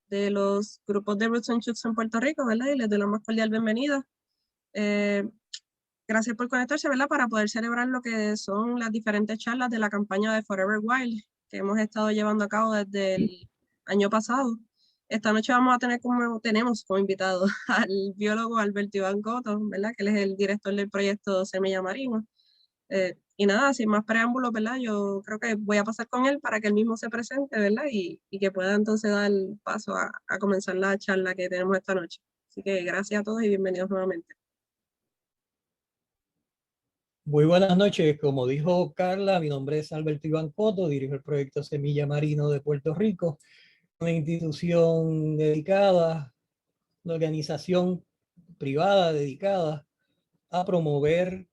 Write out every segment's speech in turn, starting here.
de los grupos de Roots and Shoots en Puerto Rico, ¿verdad? Y les doy la más cordial bienvenida. Gracias por conectarse, ¿verdad? Para poder celebrar lo que son las diferentes charlas de la campaña de Forever Wild que hemos estado llevando a cabo desde el año pasado. Esta noche vamos a tener tenemos como invitado al biólogo Alberto Iván Coto, ¿verdad? Que él es el director del proyecto Semilla Marino. Y nada, sin más preámbulos, ¿verdad? Yo creo que voy a pasar con él para que él mismo se presente, ¿verdad? Y que pueda entonces dar paso a comenzar la charla que tenemos esta noche. Así que gracias a todos y bienvenidos nuevamente. Muy buenas noches. Como dijo Carla, mi nombre es Alberto Iván Coto, dirijo el proyecto Semilla Marino de Puerto Rico, una institución dedicada, una organización privada dedicada a promover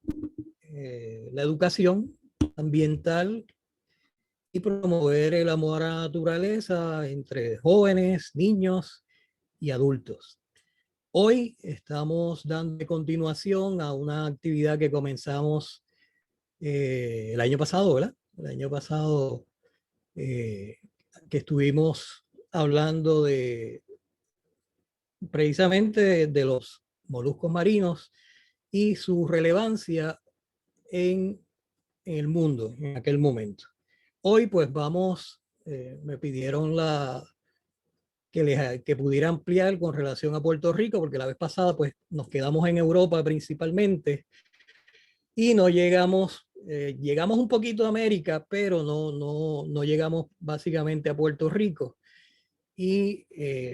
la educación ambiental y promover el amor a la naturaleza entre jóvenes, niños y adultos. Hoy estamos dando continuación a una actividad que comenzamos el año pasado, ¿verdad? El año pasado que estuvimos hablando precisamente de los moluscos marinos y su relevancia en el mundo en aquel momento. Hoy pues vamos, me pidieron que pudiera ampliar con relación a Puerto Rico, porque la vez pasada pues nos quedamos en Europa principalmente y no llegamos, llegamos un poquito a América, pero no llegamos básicamente a Puerto Rico. Y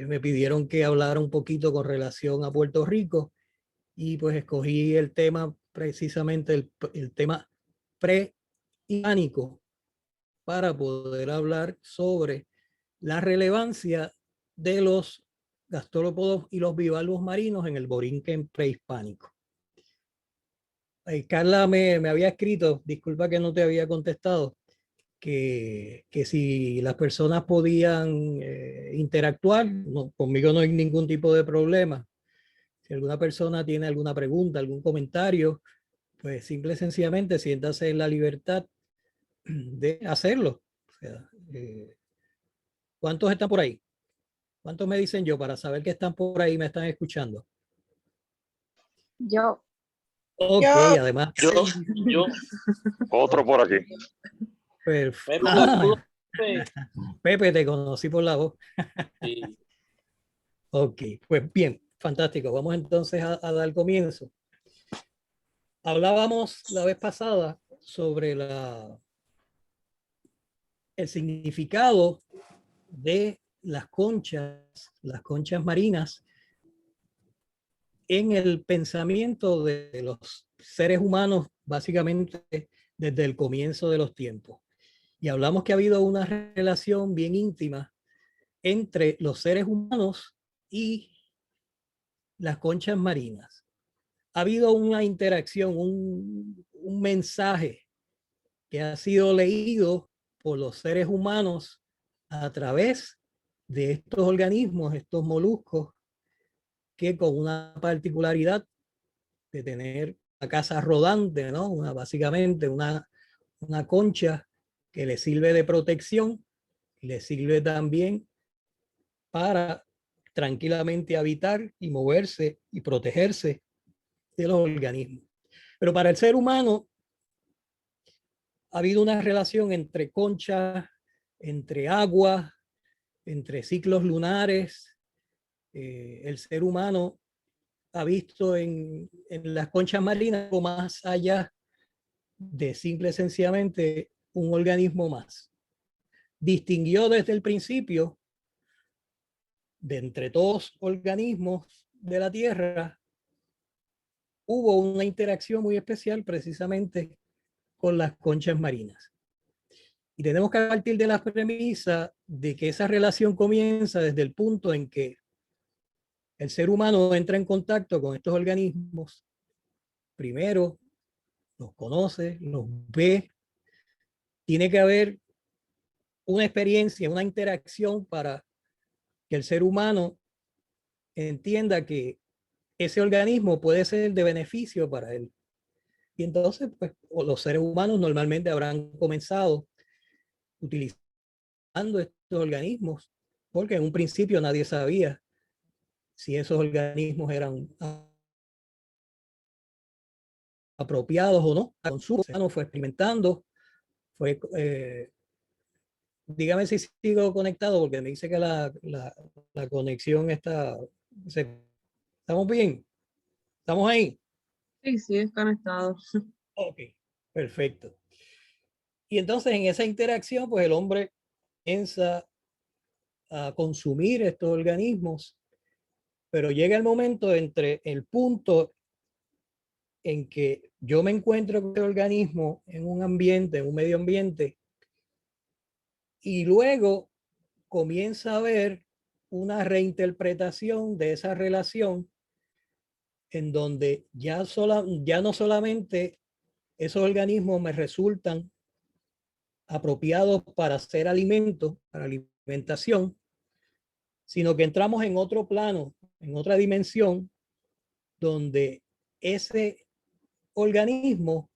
me pidieron que hablara un poquito con relación a Puerto Rico y pues escogí el tema precisamente el tema prehispánico para poder hablar sobre la relevancia de los gastópodos y los bivalvos marinos en el Borinquen prehispánico. Carla me había escrito, disculpa que no te había contestado, que si las personas podían interactuar, no, conmigo no hay ningún tipo de problema. Si alguna persona tiene alguna pregunta, algún comentario, pues simple y sencillamente siéntase en la libertad de hacerlo. O sea, ¿cuántos están por ahí? ¿Cuántos me dicen yo para saber que están por ahí y me están escuchando? Yo. Ok, además. Yo. Otro por aquí. Perfecto. Pepe, te conocí por la voz. Sí. Ok, pues bien, fantástico. Vamos entonces a dar comienzo. Hablábamos la vez pasada sobre el significado de las conchas marinas en el pensamiento de los seres humanos, básicamente desde el comienzo de los tiempos. Y hablamos que ha habido una relación bien íntima entre los seres humanos y las conchas marinas. Ha habido una interacción, un mensaje que ha sido leído por los seres humanos a través de estos organismos, estos moluscos, que con una particularidad de tener una casa rodante, ¿no? Básicamente una concha que le sirve de protección, le sirve también para tranquilamente habitar y moverse y protegerse de los organismos. Pero para el ser humano ha habido una relación entre conchas, entre agua, entre ciclos lunares. El ser humano ha visto en las conchas marinas algo más allá de simple y sencillamente un organismo más. Distinguió desde el principio de entre todos organismos de la Tierra, hubo una interacción muy especial precisamente con las conchas marinas. Y tenemos que partir de la premisa de que esa relación comienza desde el punto en que el ser humano entra en contacto con estos organismos, primero los conoce, los ve, tiene que haber una experiencia, una interacción para que el ser humano entienda que ese organismo puede ser de beneficio para él. Y entonces, pues, los seres humanos normalmente habrán comenzado utilizando estos organismos porque en un principio nadie sabía si esos organismos eran apropiados o no. El consumo fue experimentando, fue, dígame si sigo conectado, porque me dice que la conexión está, ¿estamos bien? ¿Estamos ahí? Sí, sí, es conectado. Ok, perfecto. Y entonces en esa interacción, pues el hombre comienza a consumir estos organismos, pero llega el momento entre el punto en que yo me encuentro con el organismo en un ambiente, en un medio ambiente, y luego comienza a haber una reinterpretación de esa relación en donde ya no solamente esos organismos me resultan apropiados para hacer alimento, para alimentación, sino que entramos en otro plano, en otra dimensión, donde ese organismo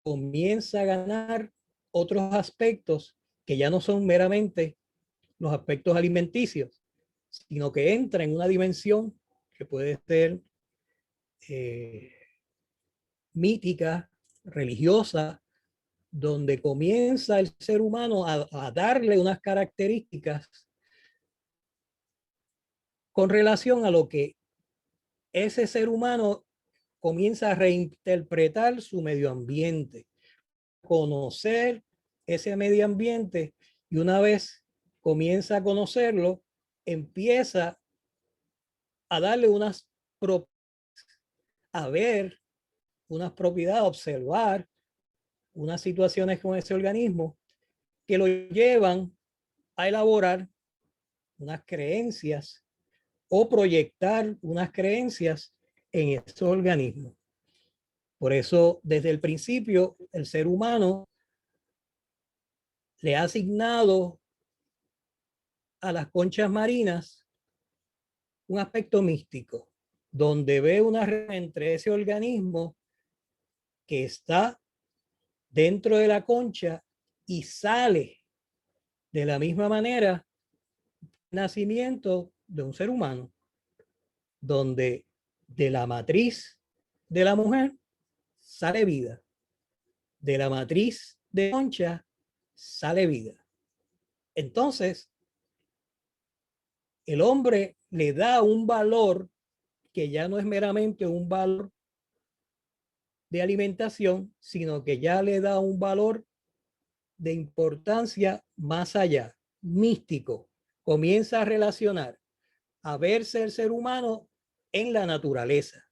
comienza a ganar otros aspectos que ya no son meramente los aspectos alimenticios, sino que entra en una dimensión que puede ser mítica, religiosa, donde comienza el ser humano a darle unas características con relación a lo que ese ser humano comienza a reinterpretar su medio ambiente, conocer ese medio ambiente, y una vez comienza a conocerlo, empieza a darle unas a ver unas propiedades, a observar unas situaciones con ese organismo que lo llevan a elaborar unas creencias o proyectar unas creencias en esos organismos. Por eso, desde el principio, el ser humano le ha asignado a las conchas marinas un aspecto místico, donde ve una relación entre ese organismo que está dentro de la concha y sale de la misma manera nacimiento de un ser humano, donde de la matriz de la mujer sale vida, de la matriz de concha sale vida. Entonces, el hombre le da un valor que ya no es meramente un valor de alimentación, sino que ya le da un valor de importancia más allá, místico. Comienza a relacionar, a verse el ser humano en la naturaleza.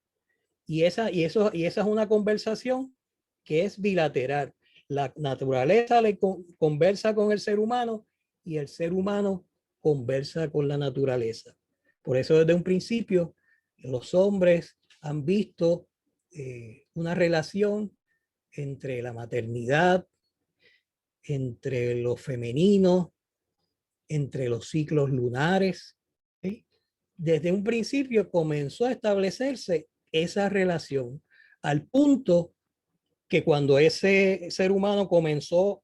Y esa es una conversación que es bilateral. La naturaleza conversa con el ser humano y el ser humano conversa con la naturaleza. Por eso desde un principio los hombres han visto una relación entre la maternidad, entre lo femenino, entre los ciclos lunares. ¿Sí? Desde un principio comenzó a establecerse esa relación, al punto que cuando ese ser humano comenzó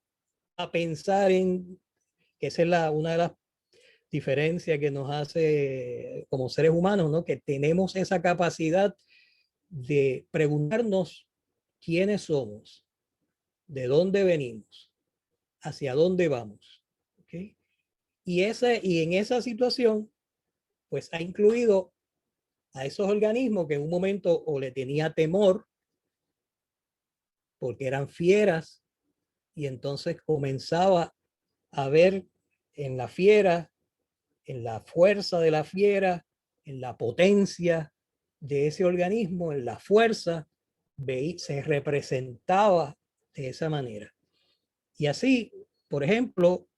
a pensar en, que esa es una de las diferencias que nos hace como seres humanos, ¿no? Que tenemos esa capacidad de preguntarnos quiénes somos, de dónde venimos, hacia dónde vamos. ¿Okay? Y en esa situación, pues ha incluido a esos organismos que en un momento o le tenía temor porque eran fieras, y entonces comenzaba a ver en la fiera, en la fuerza de la fiera, en la potencia de ese organismo, en la fuerza, se representaba de esa manera. Y así, por ejemplo,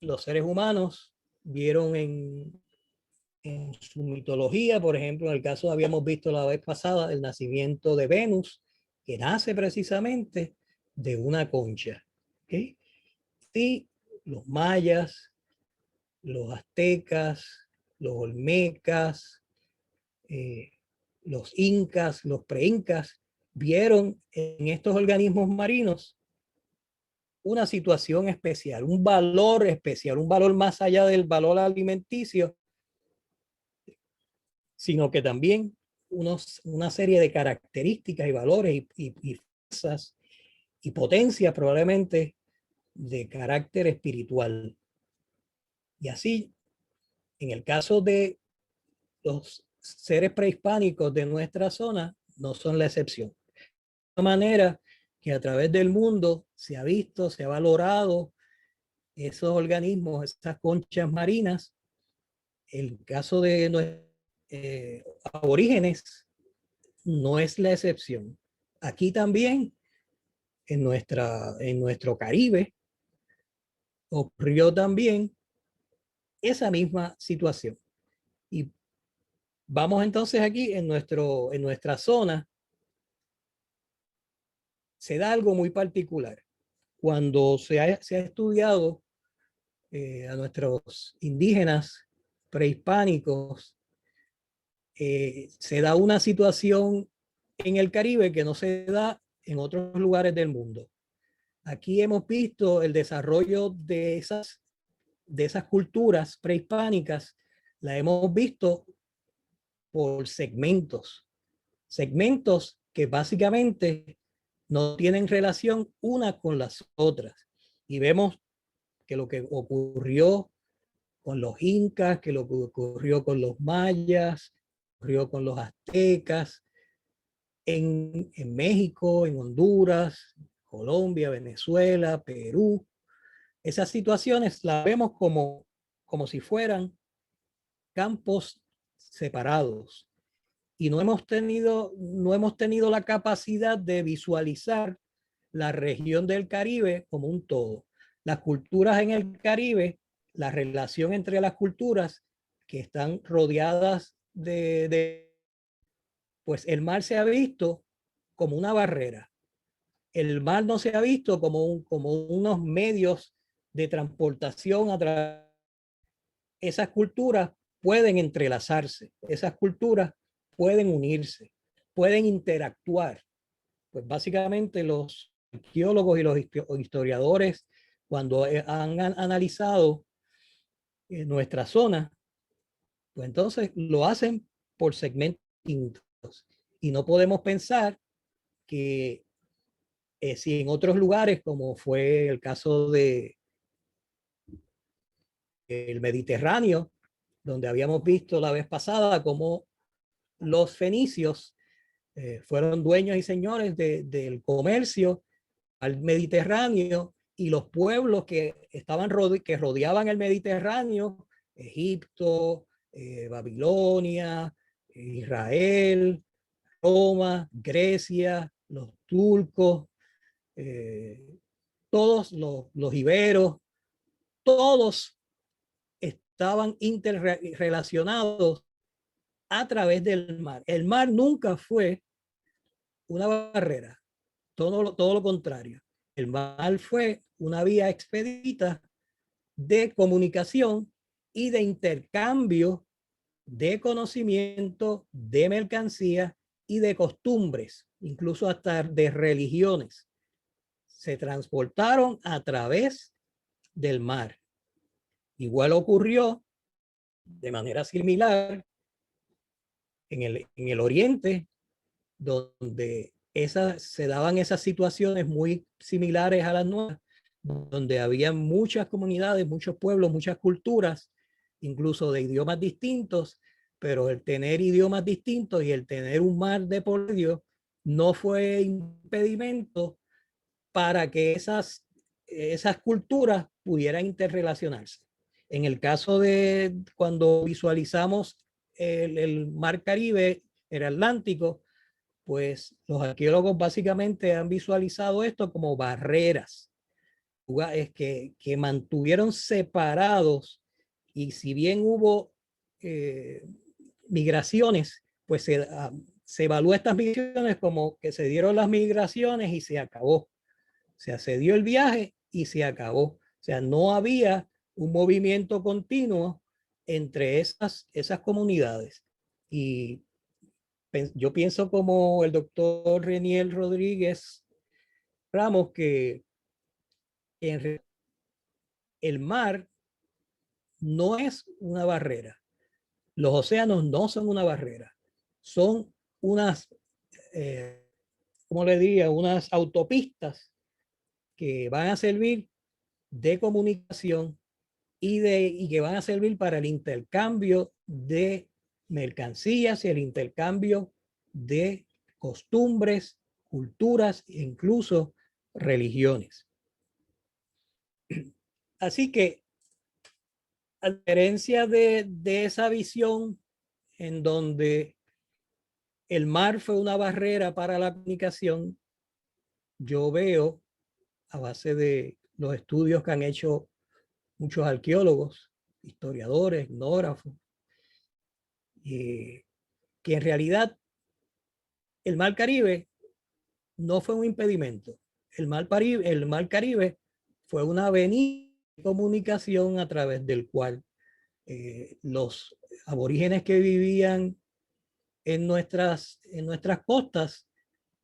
los seres humanos vieron en su mitología, por ejemplo, en el caso habíamos visto la vez pasada el nacimiento de Venus, que nace precisamente de una concha. ¿Okay? Y los mayas, los aztecas, los olmecas, los incas, los preincas, vieron en estos organismos marinos una situación especial, un valor especial, un valor más allá del valor alimenticio, sino que también una serie de características y valores y fuerzas y potencias probablemente de carácter espiritual. Y así, en el caso de los seres prehispánicos de nuestra zona, no son la excepción. De manera que a través del mundo se ha visto, se ha valorado esos organismos, esas conchas marinas. El caso de aborígenes no es la excepción. Aquí también, en nuestro Caribe, ocurrió también esa misma situación. Y vamos entonces aquí en nuestra zona, se da algo muy particular. Cuando se ha estudiado a nuestros indígenas prehispánicos, se da una situación en el Caribe que no se da en otros lugares del mundo. Aquí hemos visto el desarrollo de esas culturas prehispánicas, la hemos visto por segmentos que básicamente no tienen relación una con las otras. Y vemos que lo que ocurrió con los incas, que lo que ocurrió con los mayas, ocurrió con los aztecas, en México, en Honduras, Colombia, Venezuela, Perú. Esas situaciones las vemos como si fueran campos separados. Y no hemos tenido la capacidad de visualizar la región del Caribe como un todo. Las culturas en el Caribe, la relación entre las culturas que están rodeadas pues el mar se ha visto como una barrera. El mar no se ha visto como unos medios de transportación a través. Esas culturas pueden entrelazarse, esas culturas pueden unirse, pueden interactuar. Pues básicamente los arqueólogos y los historiadores, cuando han analizado nuestra zona, pues entonces lo hacen por segmentos distintos. Y no podemos pensar que si en otros lugares, como fue el caso de el Mediterráneo, donde habíamos visto la vez pasada cómo los fenicios fueron dueños y señores del comercio al Mediterráneo, y los pueblos que que rodeaban el Mediterráneo, Egipto, Babilonia, Israel, Roma, Grecia, los turcos, todos los iberos, todos estaban interrelacionados a través del mar. El mar nunca fue una barrera, todo lo contrario. El mar fue una vía expedita de comunicación y de intercambio de conocimiento, de mercancía y de costumbres, incluso hasta de religiones. Se transportaron a través del mar. Igual ocurrió de manera similar en el oriente, donde se daban esas situaciones muy similares a las nuestras, donde había muchas comunidades, muchos pueblos, muchas culturas, incluso de idiomas distintos, pero el tener idiomas distintos y el tener un mar de por medio no fue impedimento para que esas culturas pudieran interrelacionarse. En el caso de cuando visualizamos el mar Caribe, el Atlántico, pues los arqueólogos básicamente han visualizado esto como barreras, lugares que mantuvieron separados, y si bien hubo migraciones, pues se evalúa estas migraciones como que se dieron las migraciones y se acabó. O sea, se dio el viaje y se acabó. O sea, no había un movimiento continuo entre esas comunidades. Y yo pienso como el doctor Reniel Rodríguez Ramos, que el mar no es una barrera. Los océanos no son una barrera. Son unas, ¿cómo le diría? Unas autopistas que van a servir de comunicación y que van a servir para el intercambio de mercancías y el intercambio de costumbres, culturas e incluso religiones. Así que, a diferencia de esa visión en donde el mar fue una barrera para la comunicación, yo veo, a base de los estudios que han hecho muchos arqueólogos, historiadores, etnógrafos, que en realidad el mar Caribe no fue un impedimento. El mar Caribe fue una avenida de comunicación a través del cual los aborígenes que vivían en nuestras costas,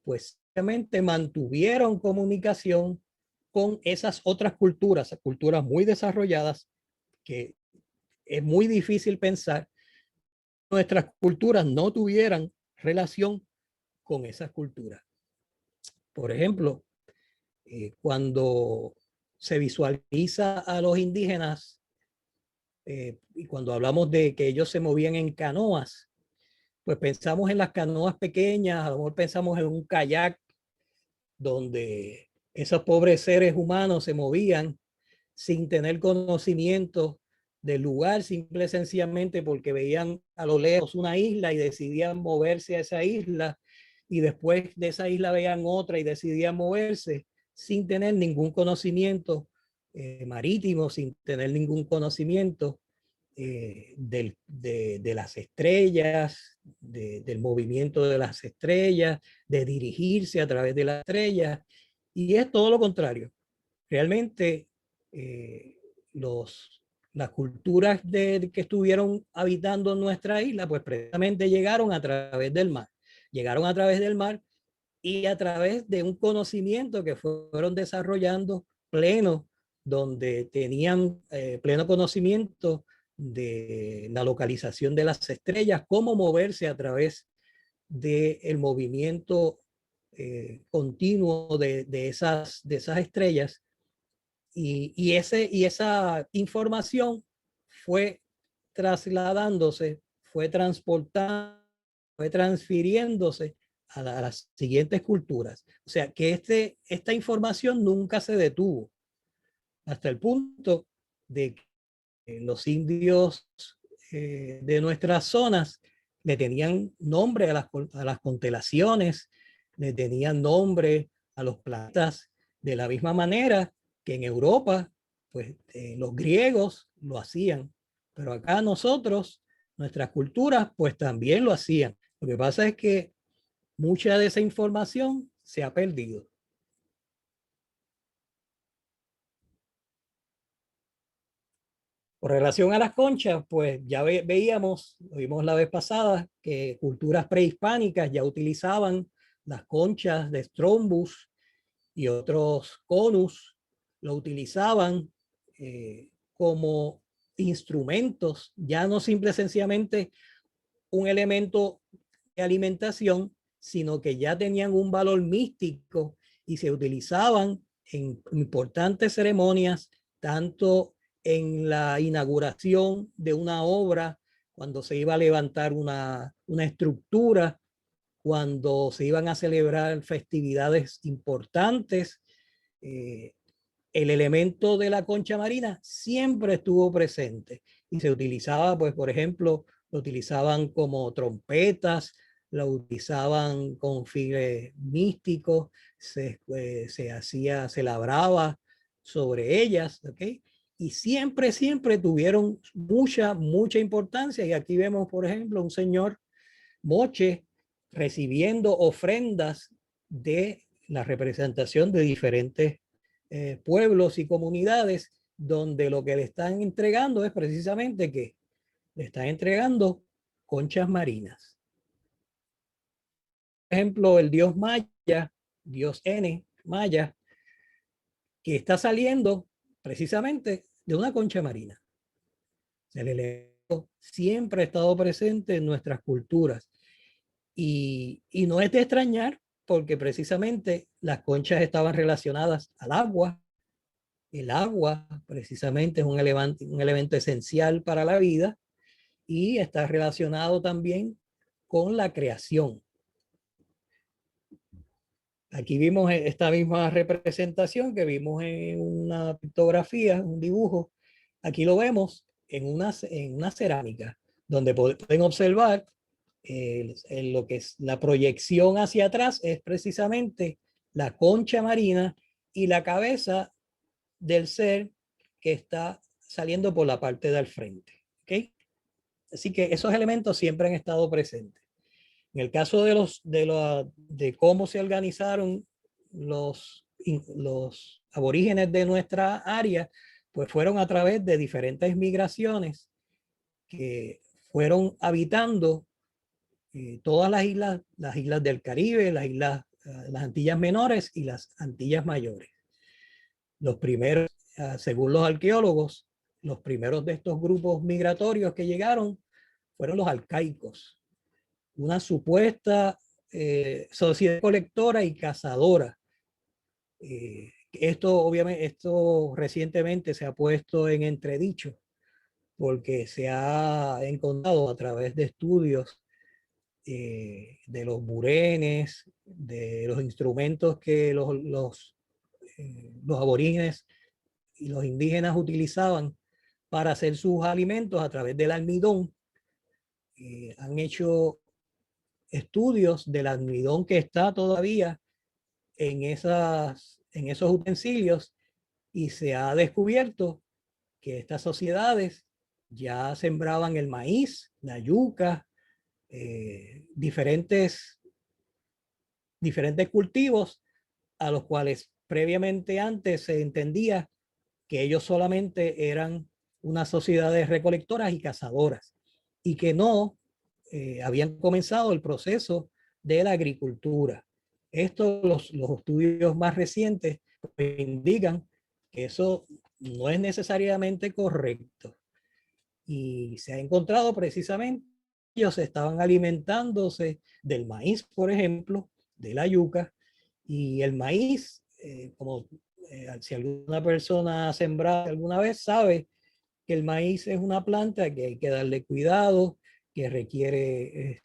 pues obviamente mantuvieron comunicación con esas otras culturas muy desarrolladas, que es muy difícil pensar que nuestras culturas no tuvieran relación con esas culturas. Por ejemplo, cuando se visualiza a los indígenas y cuando hablamos de que ellos se movían en canoas, pues pensamos en las canoas pequeñas, a lo mejor pensamos en un kayak donde esos pobres seres humanos se movían sin tener conocimiento del lugar, simple y sencillamente porque veían a lo lejos una isla y decidían moverse a esa isla, y después de esa isla veían otra y decidían moverse sin tener ningún conocimiento marítimo, sin tener ningún conocimiento de las estrellas, del movimiento de las estrellas, de dirigirse a través de las estrellas. Y es todo lo contrario. Realmente las culturas que estuvieron habitando nuestra isla, pues precisamente llegaron a través del mar. Llegaron a través del mar y a través de un conocimiento que fueron desarrollando pleno, donde tenían pleno conocimiento de la localización de las estrellas, cómo moverse a través del movimiento continuo de esas estrellas. Y esa información fue trasladándose, fue transportando, fue transfiriéndose a las siguientes culturas. O sea que esta información nunca se detuvo, hasta el punto de que los indios de nuestras zonas le tenían nombre a las constelaciones, le tenían nombre a los planetas, de la misma manera que en Europa, pues los griegos lo hacían, pero acá nosotros, nuestras culturas, pues también lo hacían. Lo que pasa es que mucha de esa información se ha perdido. Con relación a las conchas, pues ya veíamos, lo vimos la vez pasada, que culturas prehispánicas ya utilizaban las conchas de Strombus y otros conus, lo utilizaban como instrumentos, ya no simple sencillamente un elemento de alimentación, sino que ya tenían un valor místico y se utilizaban en importantes ceremonias, tanto en la inauguración de una obra, cuando se iba a levantar una estructura, cuando se iban a celebrar festividades importantes. El elemento de la concha marina siempre estuvo presente y se utilizaba, pues, por ejemplo, lo utilizaban como trompetas, lo utilizaban con fines místicos, se labraba sobre ellas, ¿ok? Y siempre tuvieron mucha importancia. Y aquí vemos, por ejemplo, un señor Moche recibiendo ofrendas de la representación de diferentes pueblos y comunidades, donde lo que le están entregando es precisamente que le están entregando conchas marinas. Por ejemplo, el dios maya, dios N, maya, que está saliendo precisamente de una concha marina. El elemento siempre ha estado presente en nuestras culturas y no es de extrañar porque precisamente las conchas estaban relacionadas al agua. El agua precisamente es un elemento esencial para la vida y está relacionado también con la creación. Aquí vimos esta misma representación que vimos en una pictografía, un dibujo. Aquí lo vemos en una cerámica, donde pueden observar lo que es la proyección hacia atrás es precisamente la concha marina y la cabeza del ser que está saliendo por la parte del frente. ¿Okay? Así que esos elementos siempre han estado presentes. En el caso de cómo se organizaron los aborígenes de nuestra área, pues fueron a través de diferentes migraciones que fueron habitando todas las islas del Caribe, las Antillas Menores y las Antillas Mayores. Los primeros, según los arqueólogos, los primeros de estos grupos migratorios que llegaron fueron los alcaicos, una supuesta sociedad colectora y cazadora. Esto recientemente se ha puesto en entredicho porque se ha encontrado a través de estudios de los burenes, de los instrumentos que los aborígenes y los indígenas utilizaban para hacer sus alimentos a través del almidón. Han hecho estudios del almidón que está todavía en esos utensilios y se ha descubierto que estas sociedades ya sembraban el maíz, la yuca, diferentes cultivos a los cuales previamente antes se entendía que ellos solamente eran unas sociedades recolectoras y cazadoras y que no habían comenzado el proceso de la agricultura. Los estudios más recientes indican que eso no es necesariamente correcto. Y se ha encontrado precisamente ellos estaban alimentándose del maíz, por ejemplo, de la yuca, y el maíz, si alguna persona ha sembrado alguna vez, sabe que el maíz es una planta que hay que darle cuidado, que requiere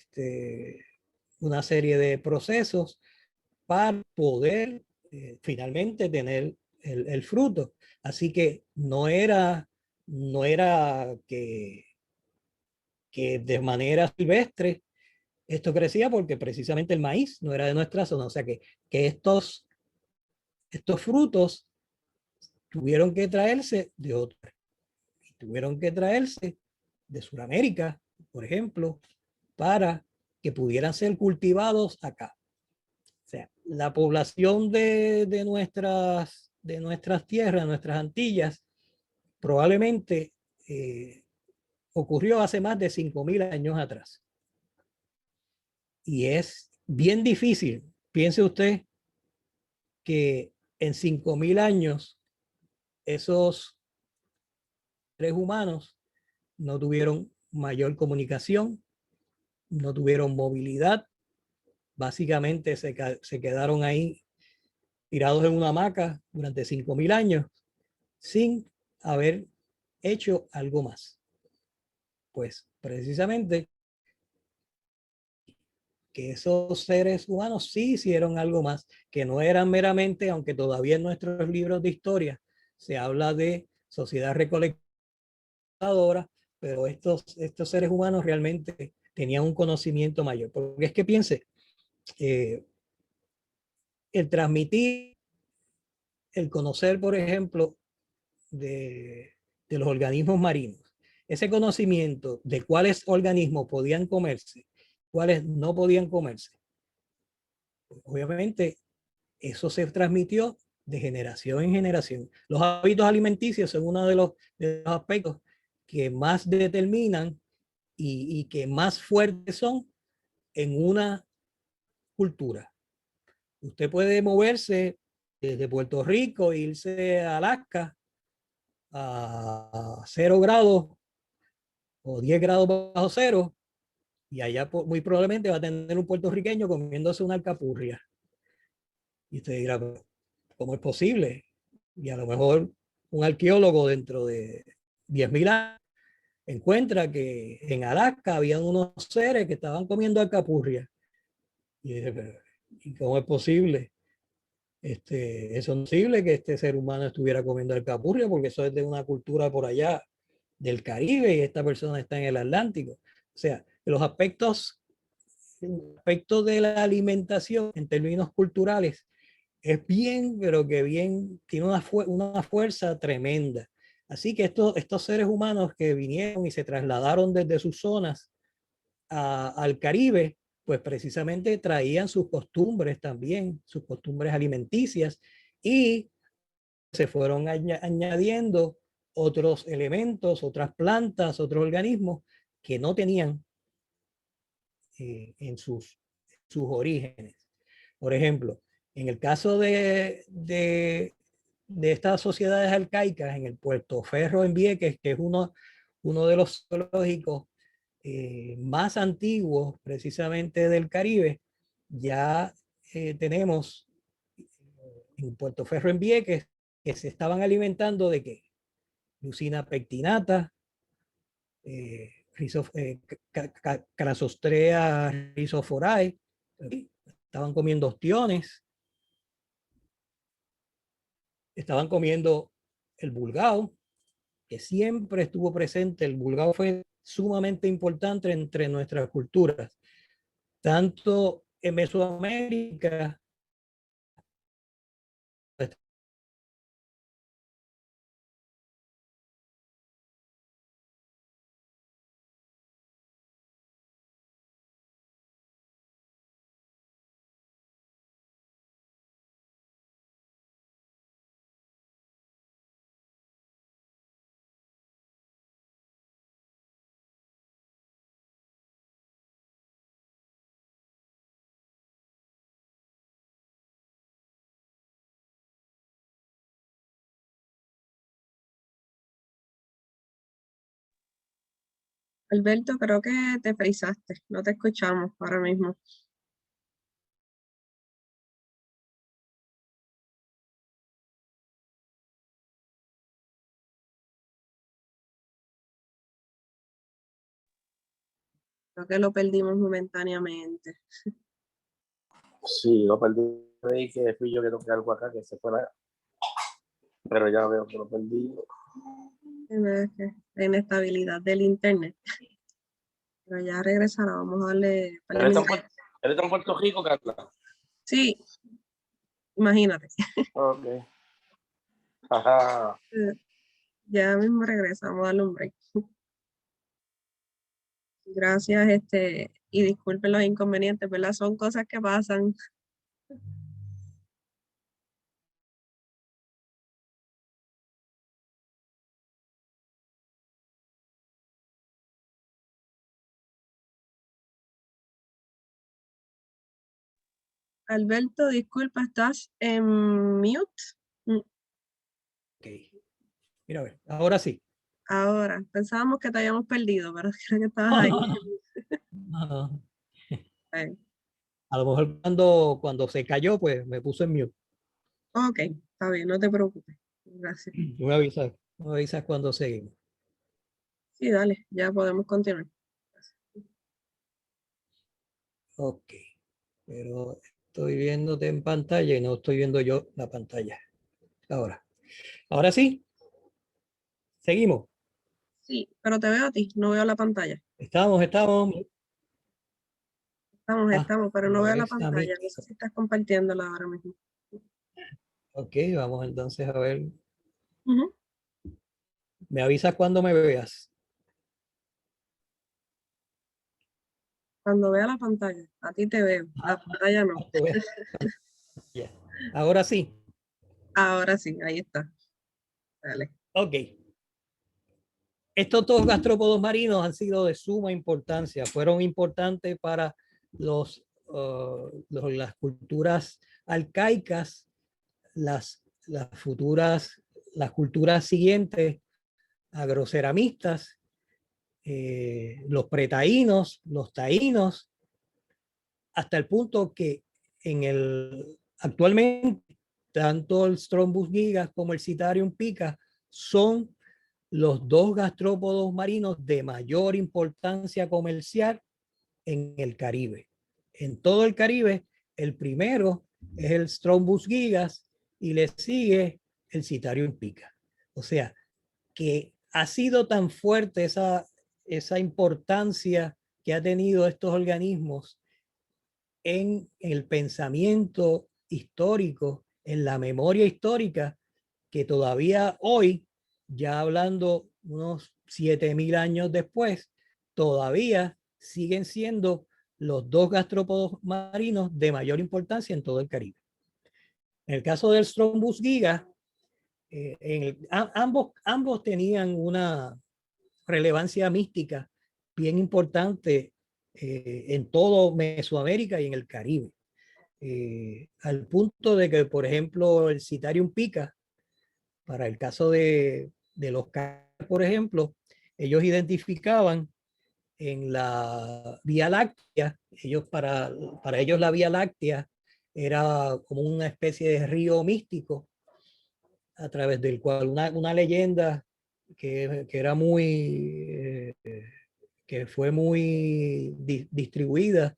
una serie de procesos para poder finalmente tener el fruto. Así que no era que de manera silvestre esto crecía porque precisamente el maíz no era de nuestra zona. O sea que estos frutos tuvieron que traerse de otros. Tuvieron que traerse de Sudamérica, por ejemplo, para que pudieran ser cultivados acá. O sea, la población de nuestras tierras, nuestras Antillas, probablemente ocurrió hace más de 5.000 años atrás. Y es bien difícil, piense usted, que en 5.000 años esos seres humanos no tuvieron mayor comunicación, no tuvieron movilidad, básicamente se quedaron ahí tirados en una hamaca durante 5.000 años sin haber hecho algo más. Pues precisamente que esos seres humanos sí hicieron algo más, que no eran meramente, aunque todavía en nuestros libros de historia se habla de sociedad recolectadora, pero estos seres humanos realmente tenían un conocimiento mayor. Porque es que piense, el transmitir, el conocer, por ejemplo, de los organismos marinos, ese conocimiento de cuáles organismos podían comerse, cuáles no podían comerse, obviamente eso se transmitió de generación en generación. Los hábitos alimenticios son uno de los aspectos que más determinan y que más fuertes son en una cultura. Usted puede moverse desde Puerto Rico e irse a Alaska a 0 grados o 10 grados bajo cero, y allá muy probablemente va a tener un puertorriqueño comiéndose una alcapurria. Y usted dirá, ¿cómo es posible? Y a lo mejor un arqueólogo dentro de 10.000 años encuentra que en Alaska habían unos seres que estaban comiendo alcapurria. Y dice, ¿y cómo es posible? Eso no es posible que este ser humano estuviera comiendo alcapurria, porque eso es de una cultura por allá del Caribe y esta persona está en el Atlántico. O sea, los aspectos de la alimentación en términos culturales es bien, pero que bien, tiene una fuerza tremenda. Así que estos seres humanos que vinieron y se trasladaron desde sus zonas al Caribe, pues precisamente traían sus costumbres también, sus costumbres alimenticias, y se fueron añadiendo otros elementos, otras plantas, otros organismos que no tenían en sus orígenes. Por ejemplo, en el caso de estas sociedades arcaicas, en el Puerto Ferro en Vieques, que es uno de los zoológicos más antiguos precisamente del Caribe, ya tenemos en Puerto Ferro en Vieques que se estaban alimentando de qué? Lucina pectinata, Crassostrea rhizophoriae, estaban comiendo ostiones, estaban comiendo el bulgao, que siempre estuvo presente. El bulgao fue sumamente importante entre nuestras culturas, tanto en Mesoamérica, Alberto, creo que te frisaste, no te escuchamos ahora mismo. Creo que lo perdimos momentáneamente. Sí, lo perdí. Creí que fui yo que toqué algo acá, que se fuera. Pero ya veo que lo perdí. La inestabilidad del internet. Pero ya regresará, vamos a darle... ¿Eres tan Puerto Rico, Carla? Sí, imagínate. Ok. Ajá. Ya mismo regresa, vamos a darle un break. Gracias, y disculpen los inconvenientes, ¿verdad? Son cosas que pasan. Alberto, disculpa, ¿estás en mute? ok. Mira, a ver, ahora sí. Ahora, pensábamos que te habíamos perdido, pero creo que estabas ahí. No. Okay. A lo mejor cuando se cayó, pues me puso en mute. Ok, está bien, no te preocupes. Gracias. Me avisas cuando seguimos. Sí, dale, ya podemos continuar. Ok, pero estoy viéndote en pantalla y no estoy viendo yo la pantalla. Ahora sí, seguimos. Sí, pero te veo a ti, no veo la pantalla. Estamos. Estamos, pero no Me veo la ves a mí. pantalla. No sé si estás compartiéndola ahora mismo. Ok, vamos entonces a ver. Ujú. Me avisas cuando me veas. Cuando vea la pantalla, a ti te veo, la pantalla no. Yeah. Ahora sí. Ahora sí, ahí está. Dale. Ok. Estos dos gastrópodos marinos han sido de suma importancia. Fueron importantes para las culturas arcaicas las culturas siguientes agroceramistas, los pretaínos, los taínos, hasta el punto que actualmente tanto el Strombus gigas como el Citarium pica son los dos gastrópodos marinos de mayor importancia comercial en el Caribe. En todo el Caribe, el primero es el Strombus gigas y le sigue el Citarium pica. O sea, que ha sido tan fuerte esa importancia que ha tenido estos organismos en el pensamiento histórico, en la memoria histórica, que todavía hoy, ya hablando unos 7.000 años después, todavía siguen siendo los dos gastrópodos marinos de mayor importancia en todo el Caribe. En el caso del Strombus gigas, ambos tenían una relevancia mística bien importante en todo Mesoamérica y en el Caribe. Al punto de que, por ejemplo, el Citarium pica, para el caso de los caribes, por ejemplo, ellos identificaban en la Vía Láctea, para ellos la Vía Láctea era como una especie de río místico a través del cual una leyenda que era muy, que fue muy distribuida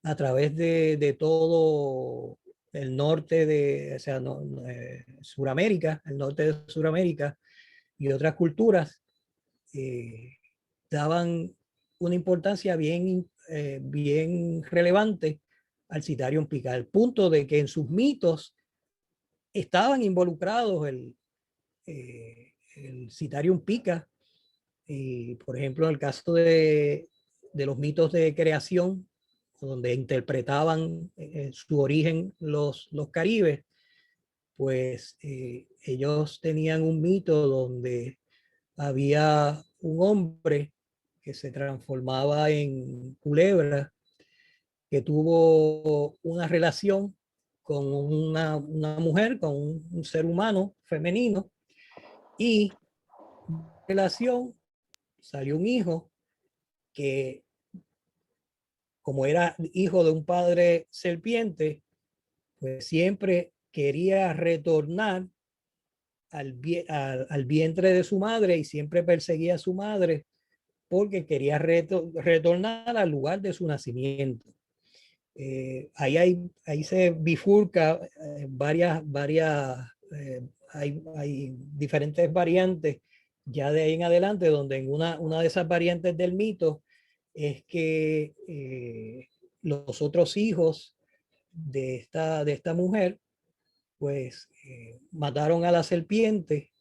a través de todo el norte de, o sea, Suramérica, el norte de Suramérica y otras culturas, daban una importancia bien relevante al Citarium pica, al punto de que en sus mitos estaban involucrados el Citarium pica. Y, por ejemplo, en el caso de los mitos de creación, donde interpretaban su origen los caribes, pues ellos tenían un mito donde había un hombre que se transformaba en culebra, que tuvo una relación con una mujer, con un ser humano femenino, y relación salió un hijo que, como era hijo de un padre serpiente, pues siempre quería retornar al vientre de su madre y siempre perseguía a su madre porque quería retornar al lugar de su nacimiento. Ahí se bifurca hay diferentes variantes ya de ahí en adelante, donde en una de esas variantes del mito es que los otros hijos de esta mujer pues mataron a la serpiente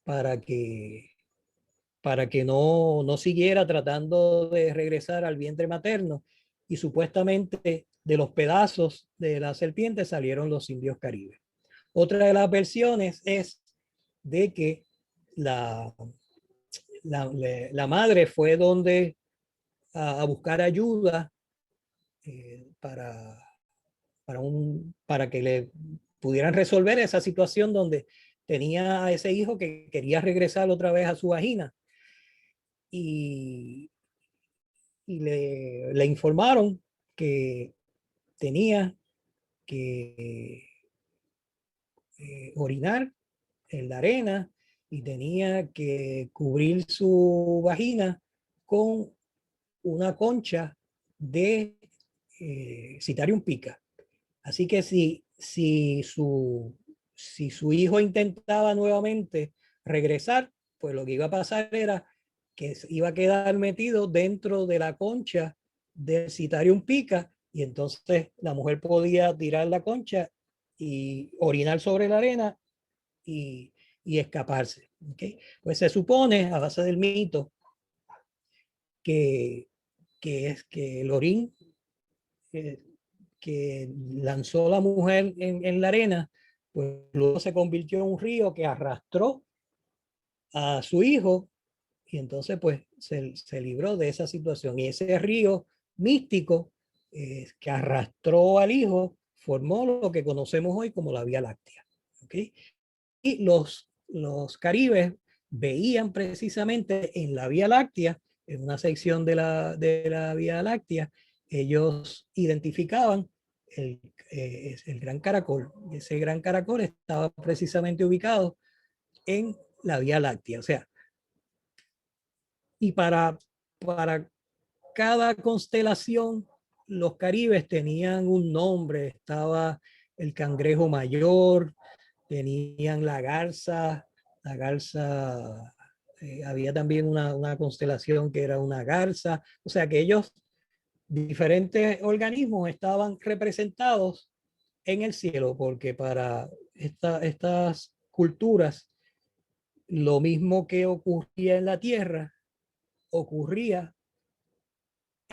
para que no siguiera tratando de regresar al vientre materno, y supuestamente de los pedazos de la serpiente salieron los indios caribes. Otra de las versiones es de que la madre fue donde a buscar ayuda para que le pudieran resolver esa situación donde tenía a ese hijo que quería regresar otra vez a su vagina, y le informaron que tenía que orinar en la arena y tenía que cubrir su vagina con una concha de Citarium pica. Así que si su hijo intentaba nuevamente regresar, pues lo que iba a pasar era que iba a quedar metido dentro de la concha del Citarium pica, y entonces la mujer podía tirar la concha y orinar sobre la arena y escaparse. ¿Okay? Pues se supone, a base del mito, que el orín que lanzó la mujer en la arena, pues luego se convirtió en un río que arrastró a su hijo, y entonces pues se libró de esa situación. Y ese río místico que arrastró al hijo formó lo que conocemos hoy como la Vía Láctea. ¿Okay? Y los caribes veían precisamente en la Vía Láctea, en una sección de la Vía Láctea, ellos identificaban el gran caracol. Ese gran caracol estaba precisamente ubicado en la Vía Láctea. O sea, y para cada constelación, los caribes tenían un nombre. Estaba el cangrejo mayor, tenían la garza, había también una constelación que era una garza. O sea que ellos, diferentes organismos, estaban representados en el cielo, porque para estas culturas, lo mismo que ocurría en la tierra, ocurría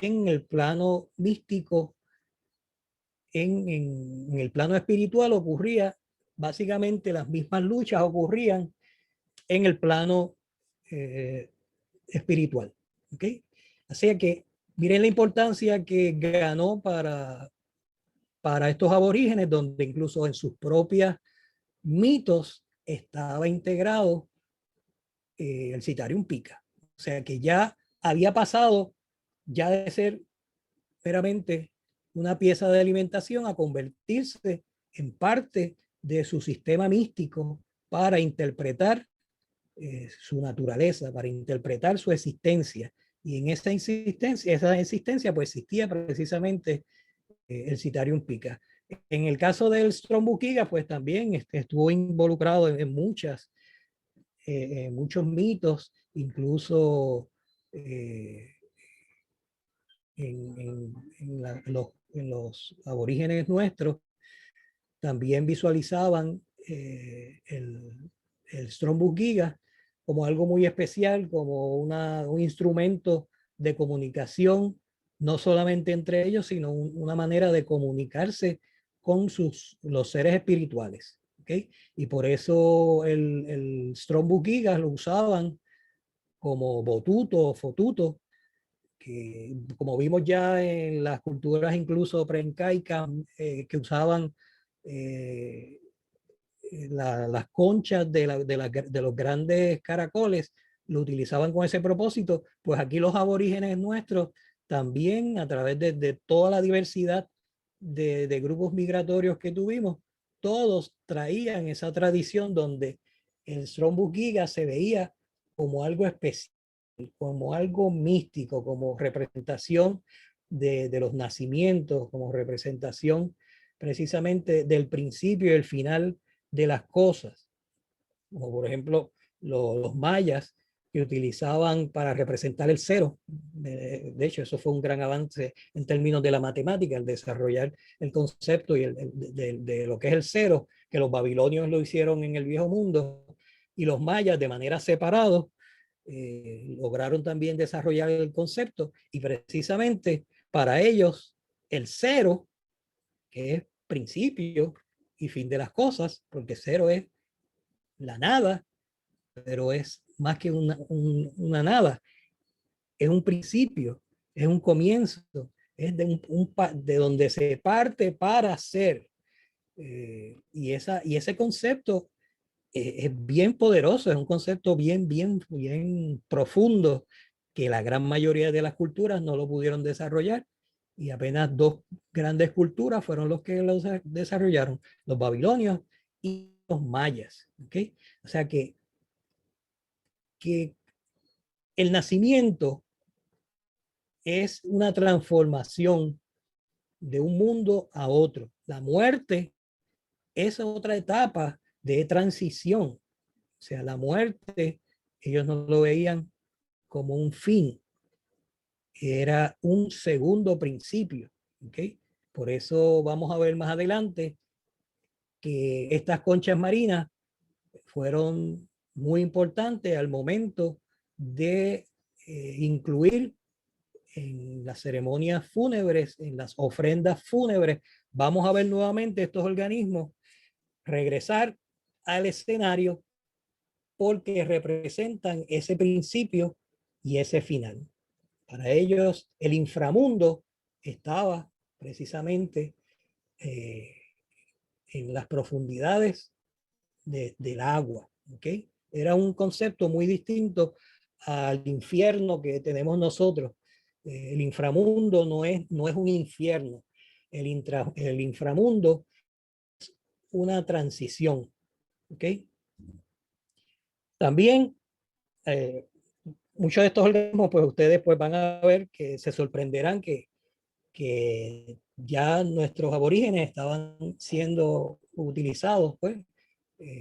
en el plano místico, en el plano espiritual ocurría, básicamente las mismas luchas ocurrían en el plano espiritual. ¿Okay? Así que miren la importancia que ganó para estos aborígenes, donde incluso en sus propios mitos estaba integrado el Citarium pica. O sea que ya había pasado ya de ser meramente una pieza de alimentación a convertirse en parte de su sistema místico para interpretar su naturaleza, para interpretar su existencia. Y en esa existencia pues existía precisamente el Citarium pica. En el caso del Strombukiga, pues también estuvo involucrado en muchos mitos, incluso en los aborígenes nuestros también visualizaban el Strombukiga como algo muy especial, como un instrumento de comunicación, no solamente entre ellos, sino una manera de comunicarse con los seres espirituales. ¿Okay? Y por eso el Strombukiga lo usaban como botuto o fotuto, que como vimos ya en las culturas incluso preincaicas, que usaban las conchas de los grandes caracoles, lo utilizaban con ese propósito. Pues aquí los aborígenes nuestros también, a través de toda la diversidad de grupos migratorios que tuvimos, todos traían esa tradición donde el Strombukiga se veía como algo especial, como algo místico, como representación de los nacimientos, como representación precisamente del principio y el final de las cosas. Como por ejemplo los mayas, que utilizaban para representar el cero. De hecho, eso fue un gran avance en términos de la matemática, el desarrollar el concepto y de lo que es el cero, que los babilonios lo hicieron en el Viejo Mundo, y los mayas de manera separada lograron también desarrollar el concepto, y precisamente para ellos el cero, que es principio y fin de las cosas, porque cero es la nada, pero es más que una nada, es un principio, es un comienzo, es de donde se parte para ser. Y ese concepto es bien poderoso, es un concepto bien profundo, que la gran mayoría de las culturas no lo pudieron desarrollar, y apenas dos grandes culturas fueron los que lo desarrollaron, los babilonios y los mayas. ¿Okay? O sea que el nacimiento es una transformación de un mundo a otro. La muerte es otra etapa de transición. O sea, la muerte, ellos no lo veían como un fin, era un segundo principio. ¿Okay? Por eso vamos a ver más adelante que estas conchas marinas fueron muy importantes al momento de incluir en las ceremonias fúnebres, en las ofrendas fúnebres. Vamos a ver nuevamente estos organismos regresar al escenario, porque representan ese principio y ese final. Para ellos, el inframundo estaba precisamente en las profundidades del agua. ¿Okay? Era un concepto muy distinto al infierno que tenemos nosotros. El inframundo no es un infierno. El inframundo es una transición. ¿Okay? También muchos de estos organismos, pues ustedes pues van a ver que se sorprenderán que ya nuestros aborígenes estaban siendo utilizados, pues.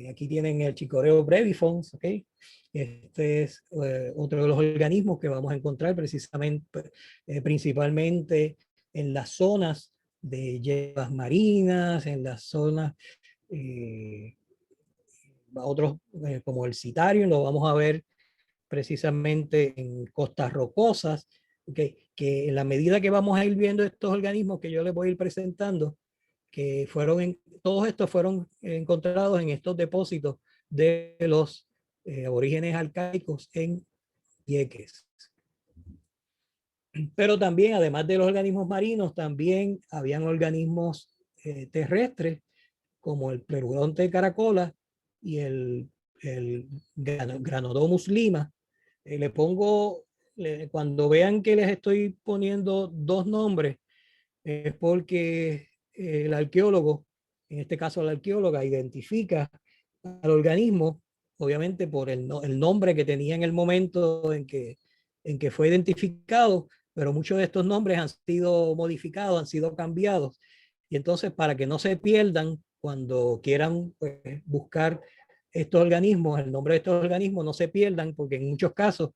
Aquí tienen el Chicoreo brevifons, ¿ok? Este es otro de los organismos que vamos a encontrar precisamente, principalmente en las zonas de hierbas marinas, en las zonas, otros como el citario, lo vamos a ver precisamente en costas rocosas, ¿okay? Que en la medida que vamos a ir viendo estos organismos que yo les voy a ir presentando, que todos estos fueron encontrados en estos depósitos de los aborígenes arcaicos en Vieques. Pero también, además de los organismos marinos, también habían organismos terrestres, como el Plerodonte caracola y el Granodomus lima. Le pongo, cuando vean que les estoy poniendo dos nombres, es porque el arqueólogo, en este caso la arqueóloga, identifica al organismo, obviamente por el nombre que tenía en el momento en que fue identificado, pero muchos de estos nombres han sido modificados, han sido cambiados. Y entonces, para que no se pierdan cuando quieran pues, buscar estos organismos, el nombre de estos organismos no se pierdan, porque en muchos casos,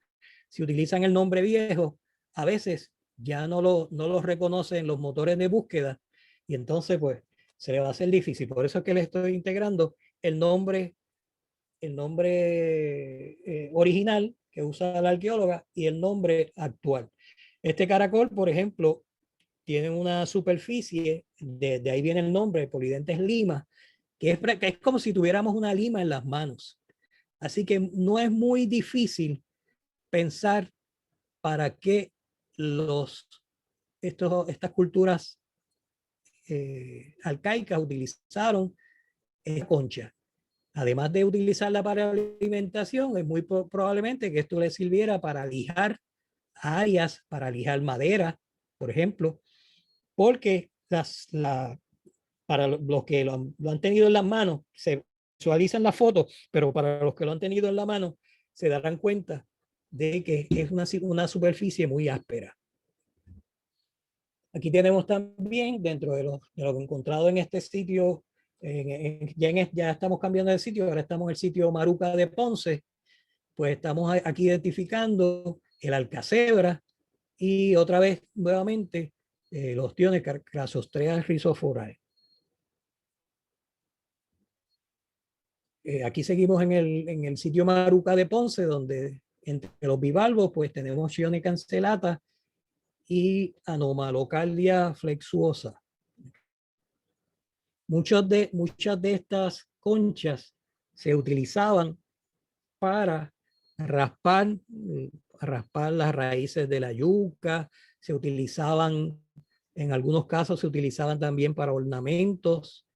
si utilizan el nombre viejo, a veces ya no los reconocen los motores de búsqueda y entonces pues se le va a hacer difícil. Por eso es que le estoy integrando el nombre original que usa la arqueóloga y el nombre actual. Este caracol, por ejemplo, tiene una superficie, de ahí viene el nombre, Polydentes lima, que es como si tuviéramos una lima en las manos. Así que no es muy difícil pensar para qué estas culturas arcaicas utilizaron esta concha. Además de utilizarla para alimentación, es muy probablemente que esto le sirviera para lijar áreas, para lijar madera, por ejemplo, porque para los que lo han tenido en las manos, se visualizan las fotos, pero para los que lo han tenido en la mano, se darán cuenta de que es una superficie muy áspera. Aquí tenemos también, dentro de lo encontrado en este sitio, ya estamos cambiando de sitio, ahora estamos en el sitio Maruca de Ponce, pues estamos aquí identificando el alcacebra y otra vez, nuevamente, los tiones Crassostrea rhizophora. Aquí seguimos en el sitio Maruca de Ponce, donde entre los bivalvos, pues tenemos Chione cancellata y Anomalocalia flexuosa. Muchas de estas conchas se utilizaban para raspar las raíces de la yuca, se utilizaban, en algunos casos se utilizaban también para ornamentos.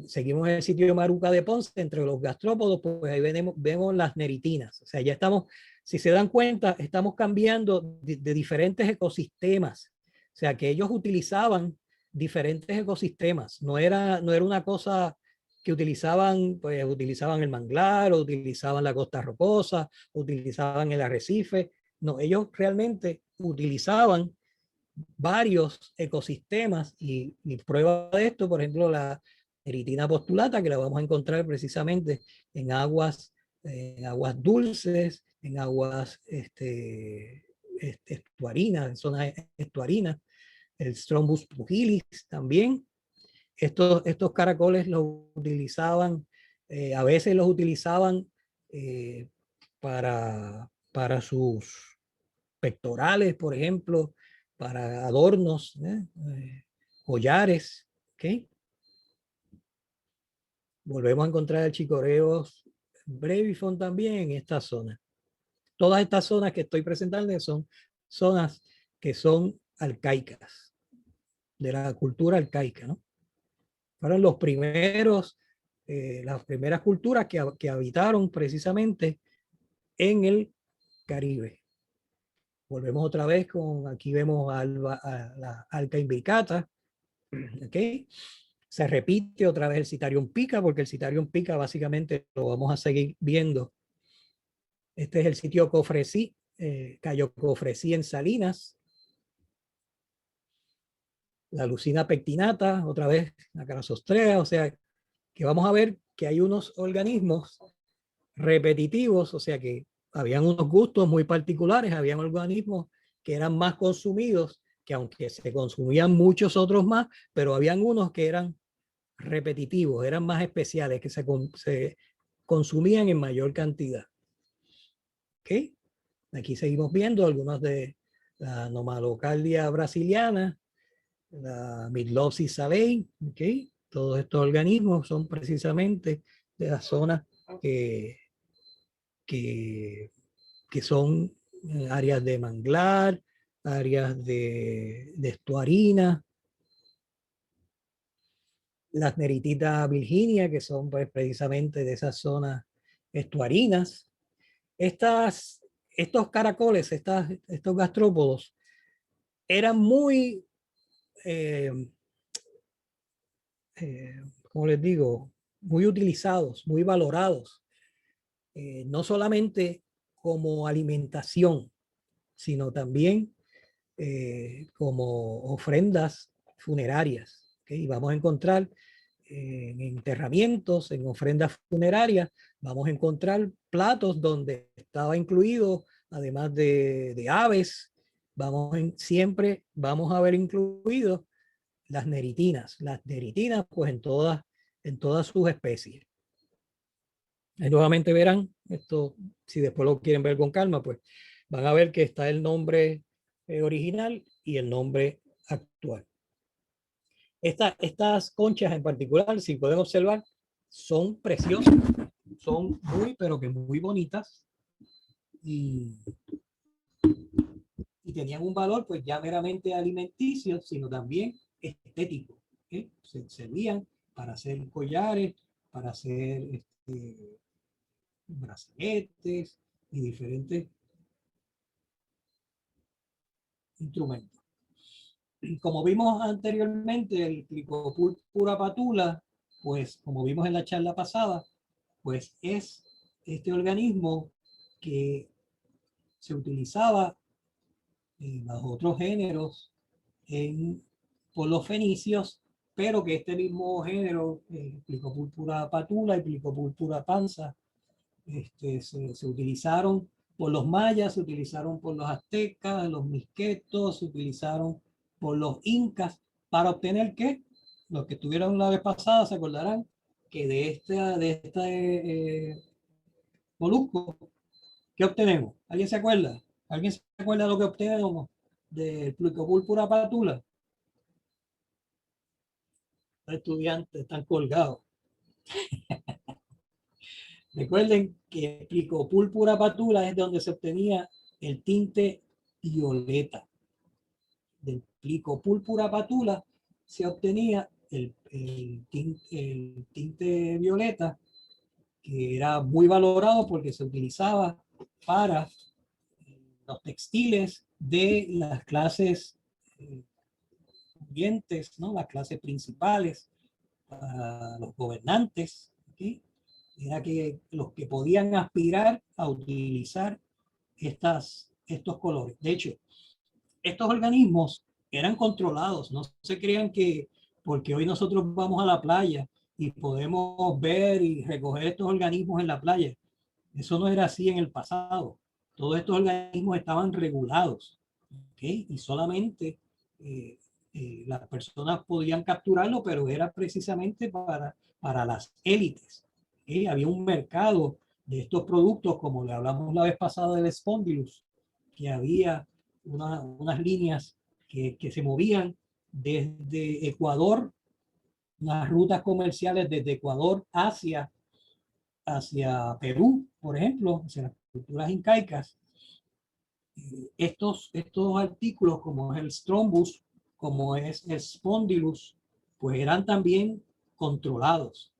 Seguimos en el sitio de Maruca de Ponce, entre los gastrópodos, pues ahí vemos las neritinas. O sea, ya estamos, si se dan cuenta, estamos cambiando de diferentes ecosistemas. O sea, que ellos utilizaban diferentes ecosistemas. No era una cosa que utilizaban el manglar, o utilizaban la costa rocosa, o utilizaban el arrecife. No, ellos realmente utilizaban varios ecosistemas y prueba de esto, por ejemplo, la eritina postulata, que la vamos a encontrar precisamente en aguas dulces, en aguas estuarinas, en zonas estuarinas, el Strombus pugilis también. Estos caracoles los utilizaban, a veces los utilizaban para sus pectorales, por ejemplo, para adornos, collares. ¿Okay? Volvemos a encontrar el Chicoreos brevifon también en esta zona. Todas estas zonas que estoy presentando son zonas que son arcaicas. de la cultura arcaica, ¿no? Fueron los primeros, las primeras culturas que habitaron precisamente en el Caribe. Volvemos otra vez con, aquí vemos a la Alca Imbricata, ¿ok? Se repite otra vez el Citarium pica, porque el Citarium pica básicamente lo vamos a seguir viendo. Este es el sitio Cofresí, Cayo Cofresí en Salinas. La Lucina pectinata, otra vez la Carasostrea, o sea, que vamos a ver que hay unos organismos repetitivos, o sea que habían unos gustos muy particulares, habían organismos que eran más consumidos, que aunque se consumían muchos otros más, pero habían unos que eran repetitivos, eran más especiales, que se consumían en mayor cantidad. ¿Ok? Aquí seguimos viendo algunos de la Anomalocardia brasiliana, la Midlopsis savei, ¿ok? Todos estos organismos son precisamente de las zonas que son áreas de manglar, áreas de estuarina, las Neritita virginia, que son pues precisamente de esas zonas estuarinas. Estos caracoles, estos gastrópodos, eran muy, como les digo, muy utilizados, muy valorados, no solamente como alimentación, sino también como ofrendas funerarias. ¿Okay? Y vamos a encontrar en enterramientos, en ofrendas funerarias, vamos a encontrar platos donde estaba incluido, además de aves, siempre vamos a ver incluido las neritinas. Las neritinas, pues en todas sus especies. Y nuevamente verán, esto, si después lo quieren ver con calma, pues van a ver que está el nombre original y el nombre actual. Estas conchas en particular, si pueden observar, son preciosas, son muy, pero que muy bonitas y tenían un valor pues ya meramente alimenticio, sino también estético. ¿Okay? Se servían para hacer collares, para hacer brazaletes y diferentes instrumentos. Como vimos anteriormente, el Plicopurpura patula, pues como vimos en la charla pasada, pues es este organismo que se utilizaba en los otros géneros por los fenicios, pero que este mismo género, Plicopurpura patula y Plicopurpura panza, se utilizaron por los mayas, se utilizaron por los aztecas, los mixquetos, se utilizaron por los incas para obtener ¿qué? Los que estuvieron la vez pasada se acordarán que de este molusco, ¿qué obtenemos? ¿Alguien se acuerda? ¿Alguien se acuerda de lo que obtenemos del Plicopurpura patula? Los estudiantes están colgados. Recuerden que Plicopurpura patula es donde se obtenía el tinte violeta. Del Plicopurpura patula se obtenía el tinte violeta, que era muy valorado porque se utilizaba para los textiles de las clases pudientes, ¿no? Las clases principales, para los gobernantes, ¿okay? Era que los que podían aspirar a utilizar estos colores. De hecho, estos organismos eran controlados. No se crean que porque hoy nosotros vamos a la playa y podemos ver y recoger estos organismos en la playa. Eso no era así en el pasado. Todos estos organismos estaban regulados, ¿okay? Y solamente las personas podían capturarlo, pero era precisamente para las élites. ¿Okay? Había un mercado de estos productos, como le hablamos la vez pasada del Spondylus, que había unas líneas que se movían desde Ecuador, unas rutas comerciales desde Ecuador hacia Perú, por ejemplo, hacia las culturas incaicas. Estos artículos, como es el Strombus, como es el Spondylus, pues eran también controlados.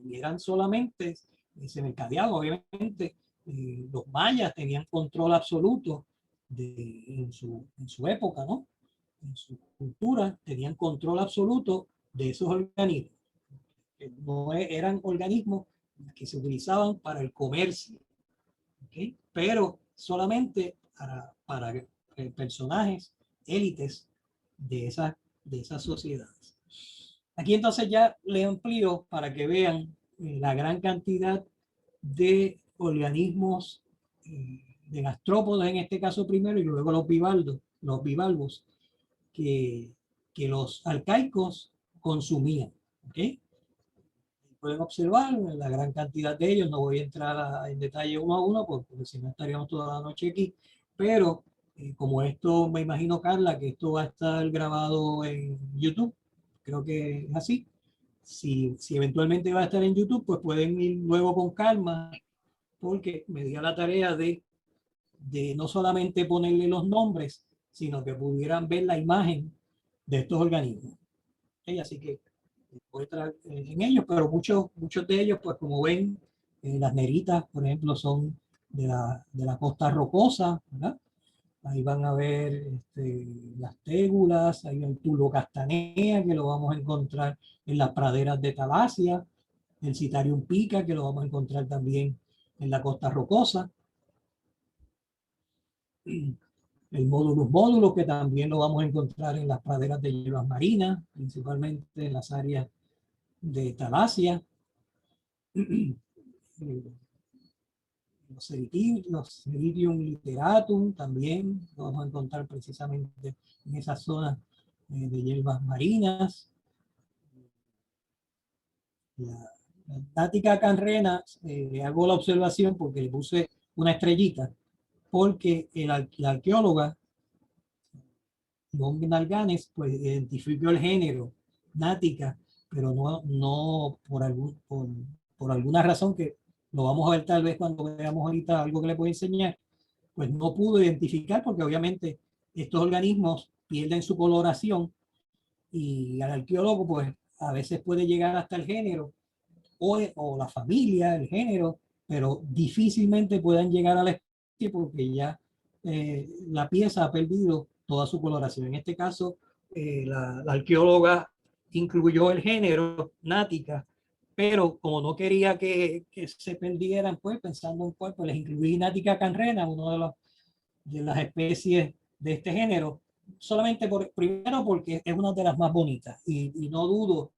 Y eran solamente, se mercadeaban, obviamente, los mayas tenían control absoluto en su época, ¿no? En su cultura, tenían control absoluto de esos organismos. No eran organismos que se utilizaban para el comercio, ¿okay? Pero solamente para personajes, élites de esas sociedades. Aquí entonces ya le amplío para que vean la gran cantidad de organismos de gastrópodos, en este caso primero, y luego los bivalvos que los arcaicos consumían. ¿Okay? Pueden observar la gran cantidad de ellos. No voy a entrar en detalle uno a uno porque si no estaríamos toda la noche aquí, pero como esto, me imagino, Carla, que esto va a estar grabado en YouTube, creo que es así. Si eventualmente va a estar en YouTube, pues pueden ir luego con calma, porque me dio la tarea de no solamente ponerle los nombres, sino que pudieran ver la imagen de estos organismos. ¿Okay? Así que voy a entrar en ellos, pero muchos de ellos, pues como ven, las neritas, por ejemplo, son de la costa rocosa, ¿verdad? Ahí van a ver las tégulas, ahí el tulo castanea, que lo vamos a encontrar en las praderas de Talasia, el Citarium pica, que lo vamos a encontrar también en la costa rocosa, el módulus, que también lo vamos a encontrar en las praderas de hierbas marinas, principalmente en las áreas de Talasia. Los Ceridium literatum también lo vamos a encontrar precisamente en esa zona de hierbas marinas. La Nática canrena, hago la observación porque le puse una estrellita, porque la arqueóloga Ivonne Nalganes pues identificó el género Nática, pero no por alguna razón que lo vamos a ver tal vez cuando veamos ahorita algo que le puedo enseñar, pues no pudo identificar porque obviamente estos organismos pierden su coloración y al arqueólogo pues a veces puede llegar hasta el género o la familia, el género, pero difícilmente puedan llegar a la especie porque ya la pieza ha perdido toda su coloración. En este caso, la arqueóloga incluyó el género Nática, pero como no quería que se perdieran, pues pensando en cuál, pues les incluí Nática canrena, uno de las especies de este género, solamente primero porque es una de las más bonitas y no dudo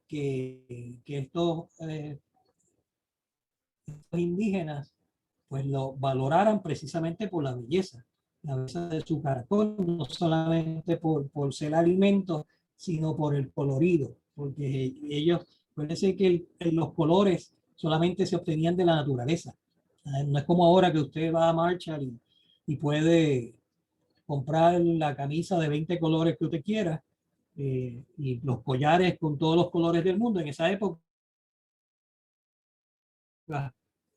que estos indígenas pues lo valoraran precisamente por la belleza de su caracol, no solamente por ser alimento, sino por el colorido, porque ellos, parece que los colores solamente se obtenían de la naturaleza. No es como ahora que usted va a Marshall y puede comprar la camisa de 20 colores que usted quiera y los collares con todos los colores del mundo. En esa época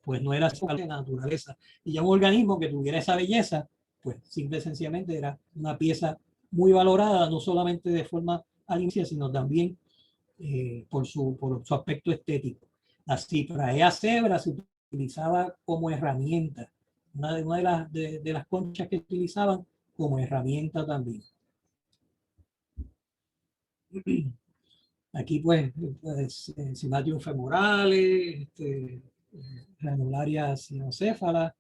pues no era de la naturaleza. Y ya un organismo que tuviera esa belleza, pues simple y sencillamente era una pieza muy valorada, no solamente de forma alimenticia, sino también por su aspecto estético. La Cypraea cebra se utilizaba como herramienta, una de las conchas que utilizaban como herramienta también. Aquí pues Cymatium femorales, Granularia cinocéfala,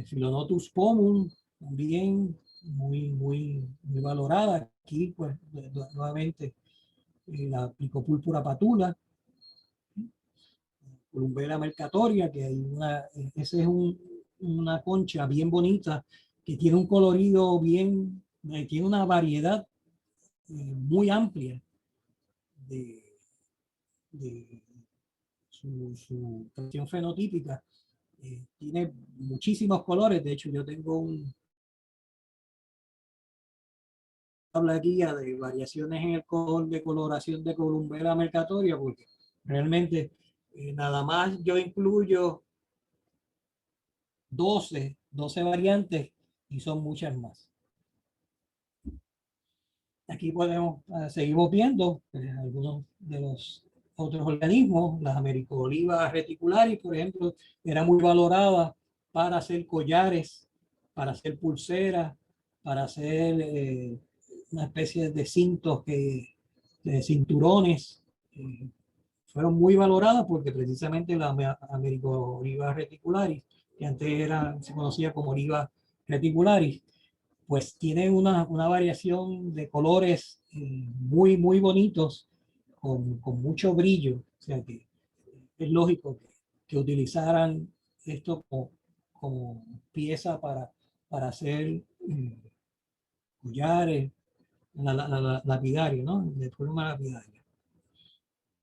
Philodontus pomum, también muy valorada. Aquí pues nuevamente la Picopúrpura patula, Columbella mercatoria, que hay esa es una concha bien bonita que tiene un colorido bien, tiene una variedad muy amplia de su cuestión fenotípica. Tiene muchísimos colores. De hecho, yo tengo habla guía de variaciones en el color de coloración de Columbella mercatoria, porque realmente nada más yo incluyo 12 variantes y son muchas más. aquí podemos, seguimos viendo algunos de los otros organismos. Las Americooliva reticularis, por ejemplo, era muy valorada para hacer collares, para hacer pulseras, para hacer una especie de cintos, de cinturones. Fueron muy valoradas porque precisamente la Americooliva reticularis, que antes se conocía como Oliva reticularis, pues tiene una variación de colores muy bonitos, con mucho brillo. O sea que es lógico que utilizaran esto como pieza para hacer collares lapidarios, ¿no? De forma lapidaria.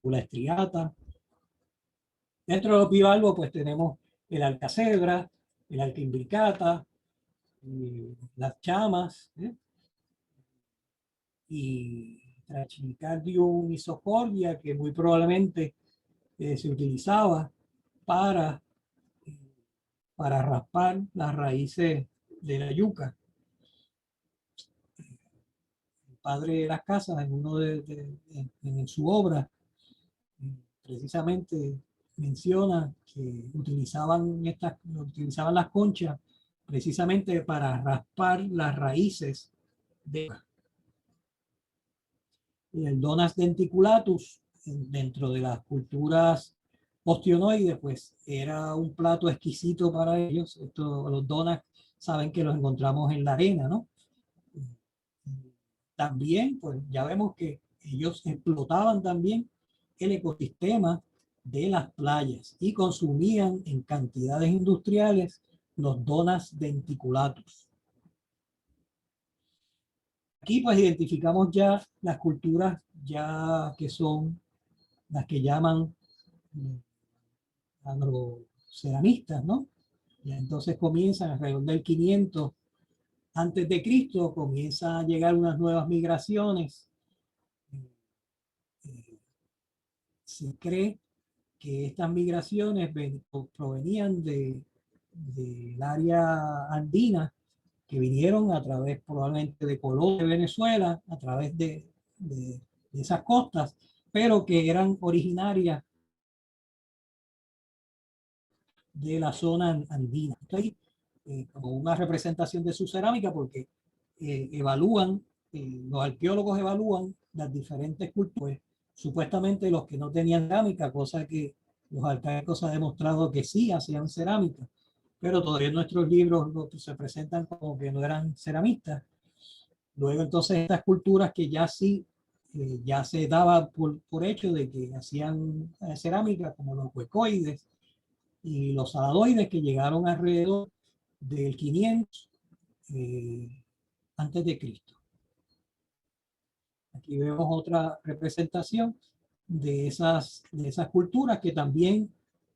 La estriata. Dentro de los bivalvos, pues tenemos el alcacebra, el alquimbricata, las chamas, y Trachycardium isocordia, que muy probablemente se utilizaba para, raspar las raíces de la yuca. El padre de las casas, en su obra, precisamente menciona que utilizaban las conchas precisamente para raspar las raíces de el Donas denticulatus. Dentro de las culturas ostionoides, pues era un plato exquisito para ellos. Los donas saben que los encontramos en la arena, ¿no? También, pues ya vemos que ellos explotaban también el ecosistema de las playas y consumían en cantidades industriales los Donas denticulatus. Aquí pues identificamos ya las culturas ya que son las que llaman agroceramistas, ¿no? Y entonces comienzan alrededor del 500 antes de Cristo, comienzan a llegar unas nuevas migraciones. Se cree que estas migraciones provenían del área andina, que vinieron a través probablemente de Colón, de Venezuela, a través de esas costas, pero que eran originarias de la zona andina. Entonces, como una representación de su cerámica, porque los arqueólogos evalúan las diferentes culturas, supuestamente los que no tenían cerámica, cosa que los arcaicos han demostrado que sí hacían cerámica, pero todavía en nuestros libros se presentan como que no eran ceramistas. Luego entonces estas culturas que ya sí, ya se daba por hecho de que hacían cerámica, como los huecoides y los saladoides, que llegaron alrededor del 500 antes de Cristo. Aquí vemos otra representación de esas culturas que también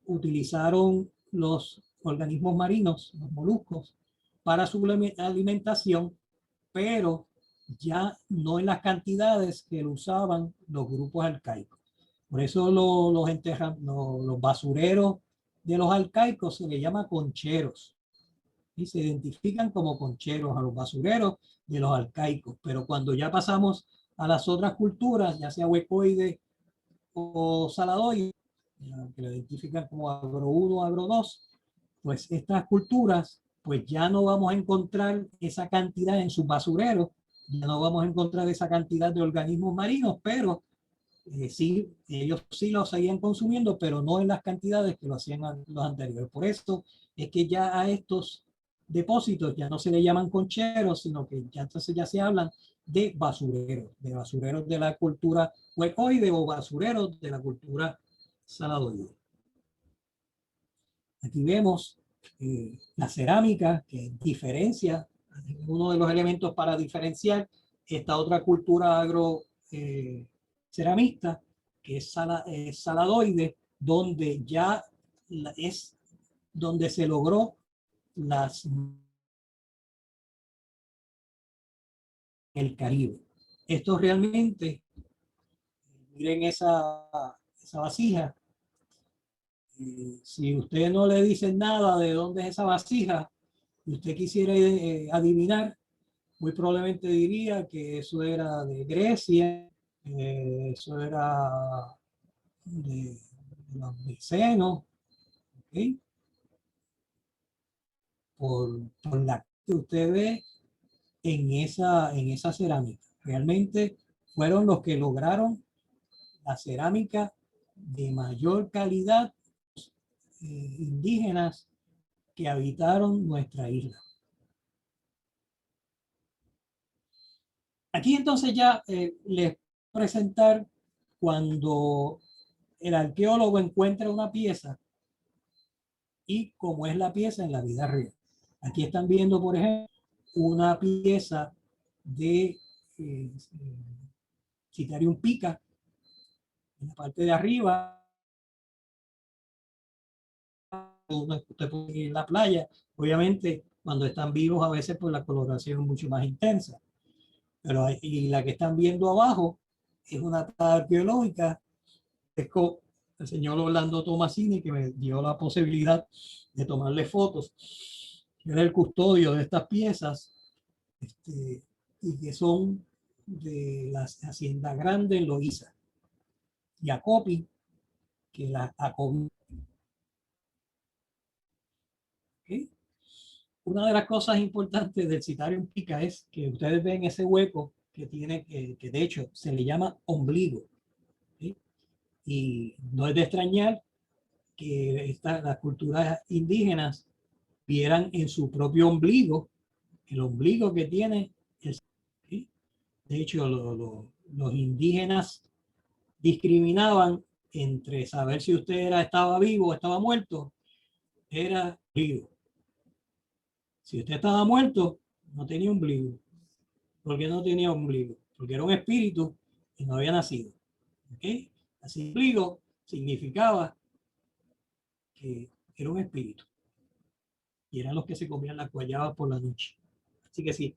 utilizaron los organismos marinos, los moluscos, para su alimentación, pero ya no en las cantidades que lo usaban los grupos arcaicos. Por eso los basureros de los arcaicos se les llama concheros y se identifican como concheros a los basureros de los arcaicos. Pero cuando ya pasamos a las otras culturas, ya sea huecoide o saladoide, que lo identifican como agro 1, agro 2, pues estas culturas, pues ya no vamos a encontrar esa cantidad en sus basureros, ya no vamos a encontrar esa cantidad de organismos marinos, pero sí, ellos sí lo seguían consumiendo, pero no en las cantidades que lo hacían los anteriores. Por eso es que ya a estos depósitos ya no se le llaman concheros, sino que ya entonces ya se hablan de basureros de la cultura huecoide o basureros de la cultura saladoide. Aquí vemos la cerámica, que diferencia, uno de los elementos para diferenciar esta otra cultura ceramista, que es saladoide, donde ya es donde se logró el Caribe. Esto realmente, miren esa vasija. Si usted no le dice nada de dónde es esa vasija y usted quisiera adivinar, muy probablemente diría que eso era de Grecia, eso era de los micenos, ¿okay? Por la que usted ve en esa cerámica. Realmente fueron los que lograron la cerámica de mayor calidad, indígenas que habitaron nuestra isla. Aquí entonces ya les presentar cuando el arqueólogo encuentra una pieza y cómo es la pieza en la vida real. Aquí están viendo, por ejemplo, una pieza de Citarium pica en la parte de arriba. Usted puede ir a la playa, obviamente cuando están vivos a veces pues la coloración es mucho más intensa, pero y la que están viendo abajo es una tabla arqueológica. Es con el señor Orlando Tomasini, que me dio la posibilidad de tomarle fotos. Era el custodio de estas piezas, y que son de la Hacienda Grande en Loíza. Y Acopi, que la Acopi. ¿Okay? Una de las cosas importantes del Citarium pica es que ustedes ven ese hueco que tiene, que de hecho se le llama ombligo. ¿Okay? Y no es de extrañar que las culturas indígenas vieran en su propio ombligo el ombligo que tiene. ¿Sí? De hecho, los indígenas discriminaban entre saber si usted estaba vivo o estaba muerto. Era vivo. Si usted estaba muerto, no tenía ombligo. ¿Por qué no tenía ombligo? Porque era un espíritu y no había nacido. ¿Okay? Así, ombligo significaba que era un espíritu. Y eran los que se comían las guayabas por la noche. Así que si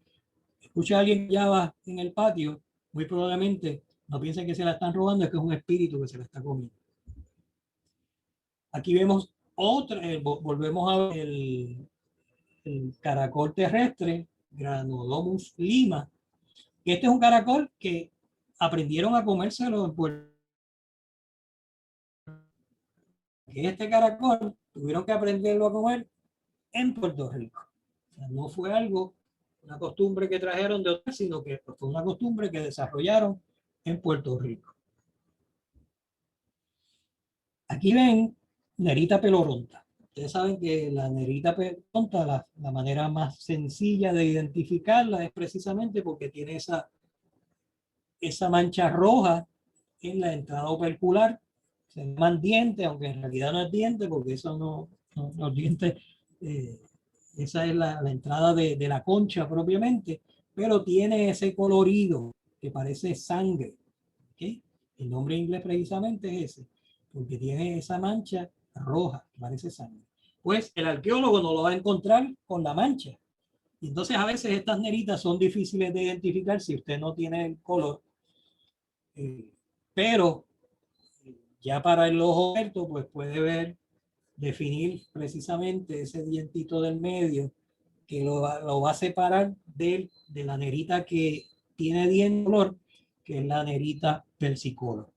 escucha a alguien guayaba en el patio, muy probablemente no piensen que se la están robando, es que es un espíritu que se la está comiendo. Aquí vemos otra, volvemos a ver el caracol terrestre, Granodomus lima. Este es un caracol que aprendieron a comérselo en Puerto Rico. Este caracol tuvieron que aprenderlo a comer en Puerto Rico. O sea, no fue algo, una costumbre que trajeron de otros, sino que fue una costumbre que desarrollaron en Puerto Rico. Aquí ven Nerita peloronta. Ustedes saben que la Nerita peloronta, la manera más sencilla de identificarla es precisamente porque tiene esa mancha roja en la entrada opercular. Se llaman dientes, aunque en realidad no es diente, porque eso no los dientes, esa es la entrada de la concha propiamente, pero tiene ese colorido que parece sangre. ¿Okay? El nombre en inglés precisamente es ese, porque tiene esa mancha roja que parece sangre. Pues el arqueólogo no lo va a encontrar con la mancha. Y entonces a veces estas neritas son difíciles de identificar si usted no tiene el color. Pero ya para el ojo abierto, pues puede ver, definir precisamente ese dientito del medio que lo va a separar de la nerita que tiene diente color, que es la nerita versicolor.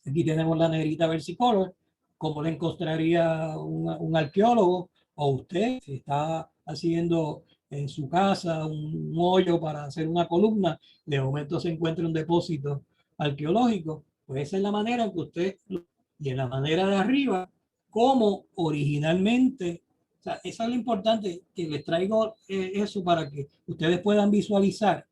Aquí tenemos la negrita versicolor. ¿Cómo le encontraría un arqueólogo o usted si está haciendo en su casa un hoyo para hacer una columna, de momento se encuentra un depósito arqueológico? Pues esa es la manera en que usted, y en la manera de arriba, como originalmente, o sea, eso es lo importante, que les traigo eso para que ustedes puedan visualizar.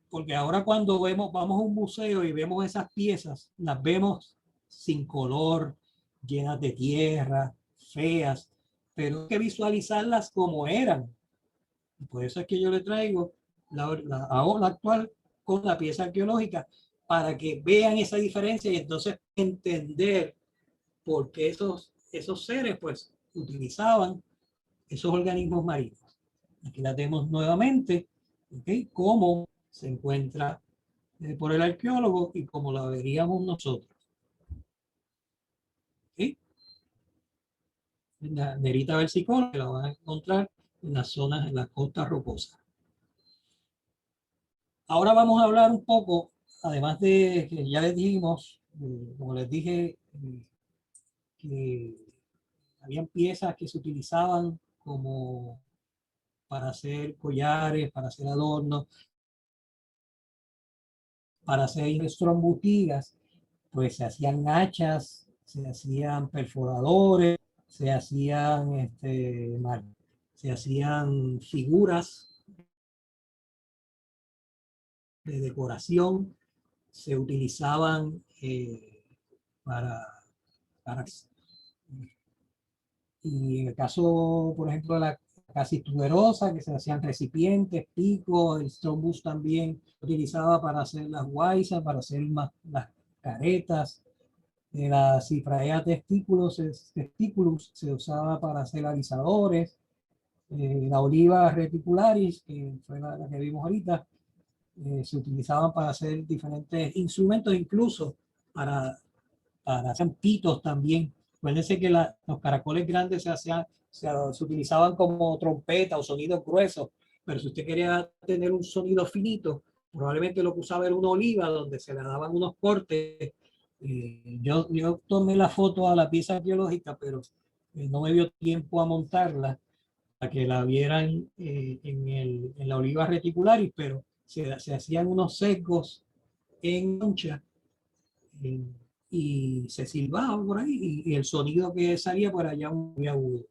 Porque ahora cuando vamos a un museo y vemos esas piezas, las vemos sin color, llenas de tierra, feas, pero hay que visualizarlas como eran. Y por eso es que yo le traigo la actual con la pieza arqueológica, para que vean esa diferencia y entonces entender por qué esos seres pues utilizaban esos organismos marinos. Aquí la tenemos nuevamente, ¿okay? Cómo se encuentra por el arqueólogo y como la veríamos nosotros. ¿Okay? La nerita versicolor, que la van a encontrar en las zonas, en las costas rocosas. Ahora vamos a hablar un poco, además de que ya les dijimos, como les dije, que habían piezas que se utilizaban como para hacer collares, para hacer adornos, para hacer estrombustigas, pues se hacían hachas, se hacían perforadores, se hacían, se hacían figuras de decoración, se utilizaban para y en el caso, por ejemplo, de la casis tuberosa, que se hacían recipientes, picos, el strombus también se utilizaba para hacer las guaisas, para hacer las caretas. La cifraea testículos se usaba para hacer alisadores. La oliva reticularis, que fue la que vimos ahorita, se utilizaban para hacer diferentes instrumentos, incluso para hacer pitos también. Acuérdense que los caracoles grandes se utilizaban como trompeta o sonidos gruesos, pero si usted quería tener un sonido finito, probablemente lo que usaba era una oliva donde se le daban unos cortes. Yo tomé la foto a la pieza arqueológica, pero no me dio tiempo a montarla para que la vieran en la oliva reticularis, pero se hacían unos sesgos en concha y se silbaba por ahí y el sonido que salía por allá muy agudo.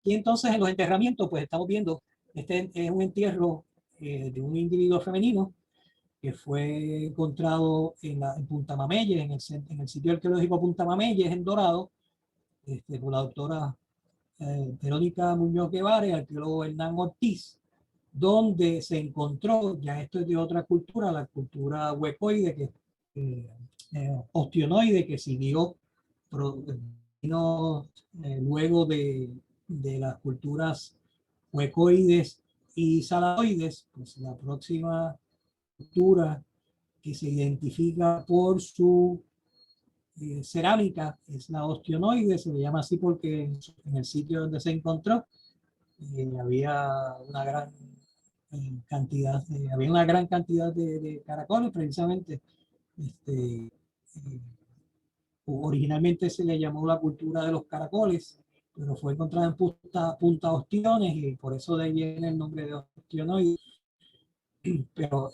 Y entonces en los enterramientos pues estamos viendo, este es un entierro de un individuo femenino que fue encontrado en Punta Mameyes, en el sitio arqueológico Punta Mameyes, en Dorado, por la doctora Verónica Muñoz Guevara y el arqueólogo Hernán Ortiz, donde se encontró, ya esto es de otra cultura, la cultura huecoide, ostionoide, que siguió luego de las culturas huecoides y saladoides, pues la próxima cultura que se identifica por su cerámica es la ostionoide, se le llama así porque en el sitio donde se encontró había una gran había una gran cantidad de caracoles, precisamente. Originalmente se le llamó la cultura de los caracoles, pero fue encontrada en Punta Ostiones y por eso de ahí viene el nombre de ostionoide. Pero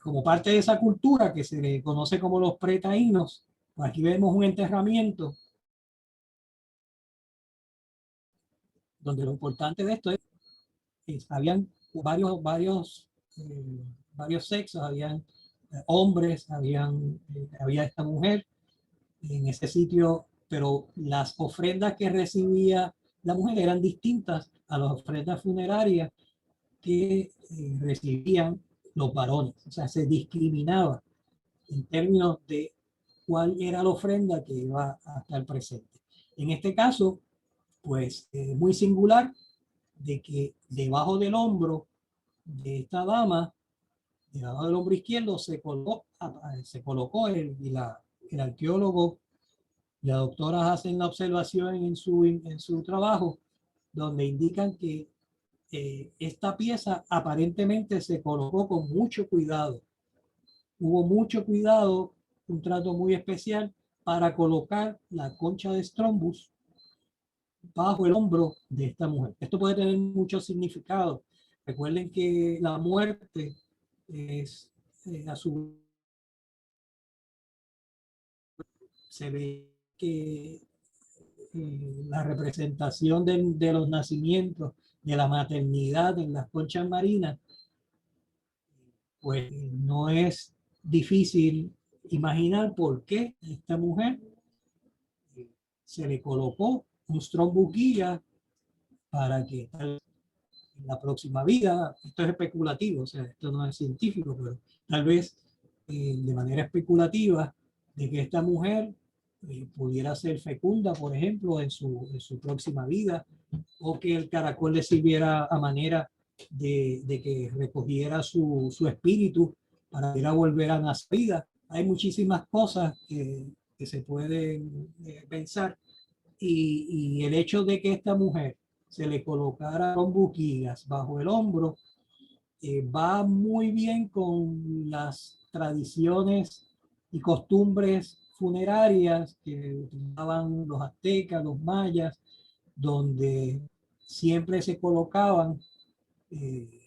como parte de esa cultura que se le conoce como los pretaínos, pues aquí vemos un enterramiento donde lo importante de esto es habían varios sexos, habían hombres, había esta mujer en ese sitio, pero las ofrendas que recibía la mujer eran distintas a las ofrendas funerarias que recibían los varones. O sea, se discriminaba en términos de cuál era la ofrenda que iba a estar presente. En este caso, pues muy singular de que debajo del hombro de esta dama, debajo del hombro izquierdo, se colocó el arqueólogo y la doctora hacen la observación en su trabajo, donde indican que esta pieza aparentemente se colocó con mucho cuidado. Hubo mucho cuidado, un trato muy especial para colocar la concha de Strombus bajo el hombro de esta mujer. Esto puede tener mucho significado. Recuerden que la muerte es a su se ve que la representación de los nacimientos, de la maternidad en las conchas marinas, pues no es difícil imaginar por qué esta mujer se le colocó un strombus guía para que en la próxima vida, esto es especulativo, o sea, esto no es científico, pero tal vez de manera especulativa, de que esta mujer pudiera ser fecunda, por ejemplo, en su próxima vida, o que el caracol le sirviera a manera de que recogiera su espíritu para ir a volver a nacer vida. Hay muchísimas cosas que se pueden pensar y el hecho de que esta mujer se le colocara trombuquigas bajo el hombro va muy bien con las tradiciones y costumbres funerarias que utilizaban los aztecas, los mayas, donde siempre se colocaban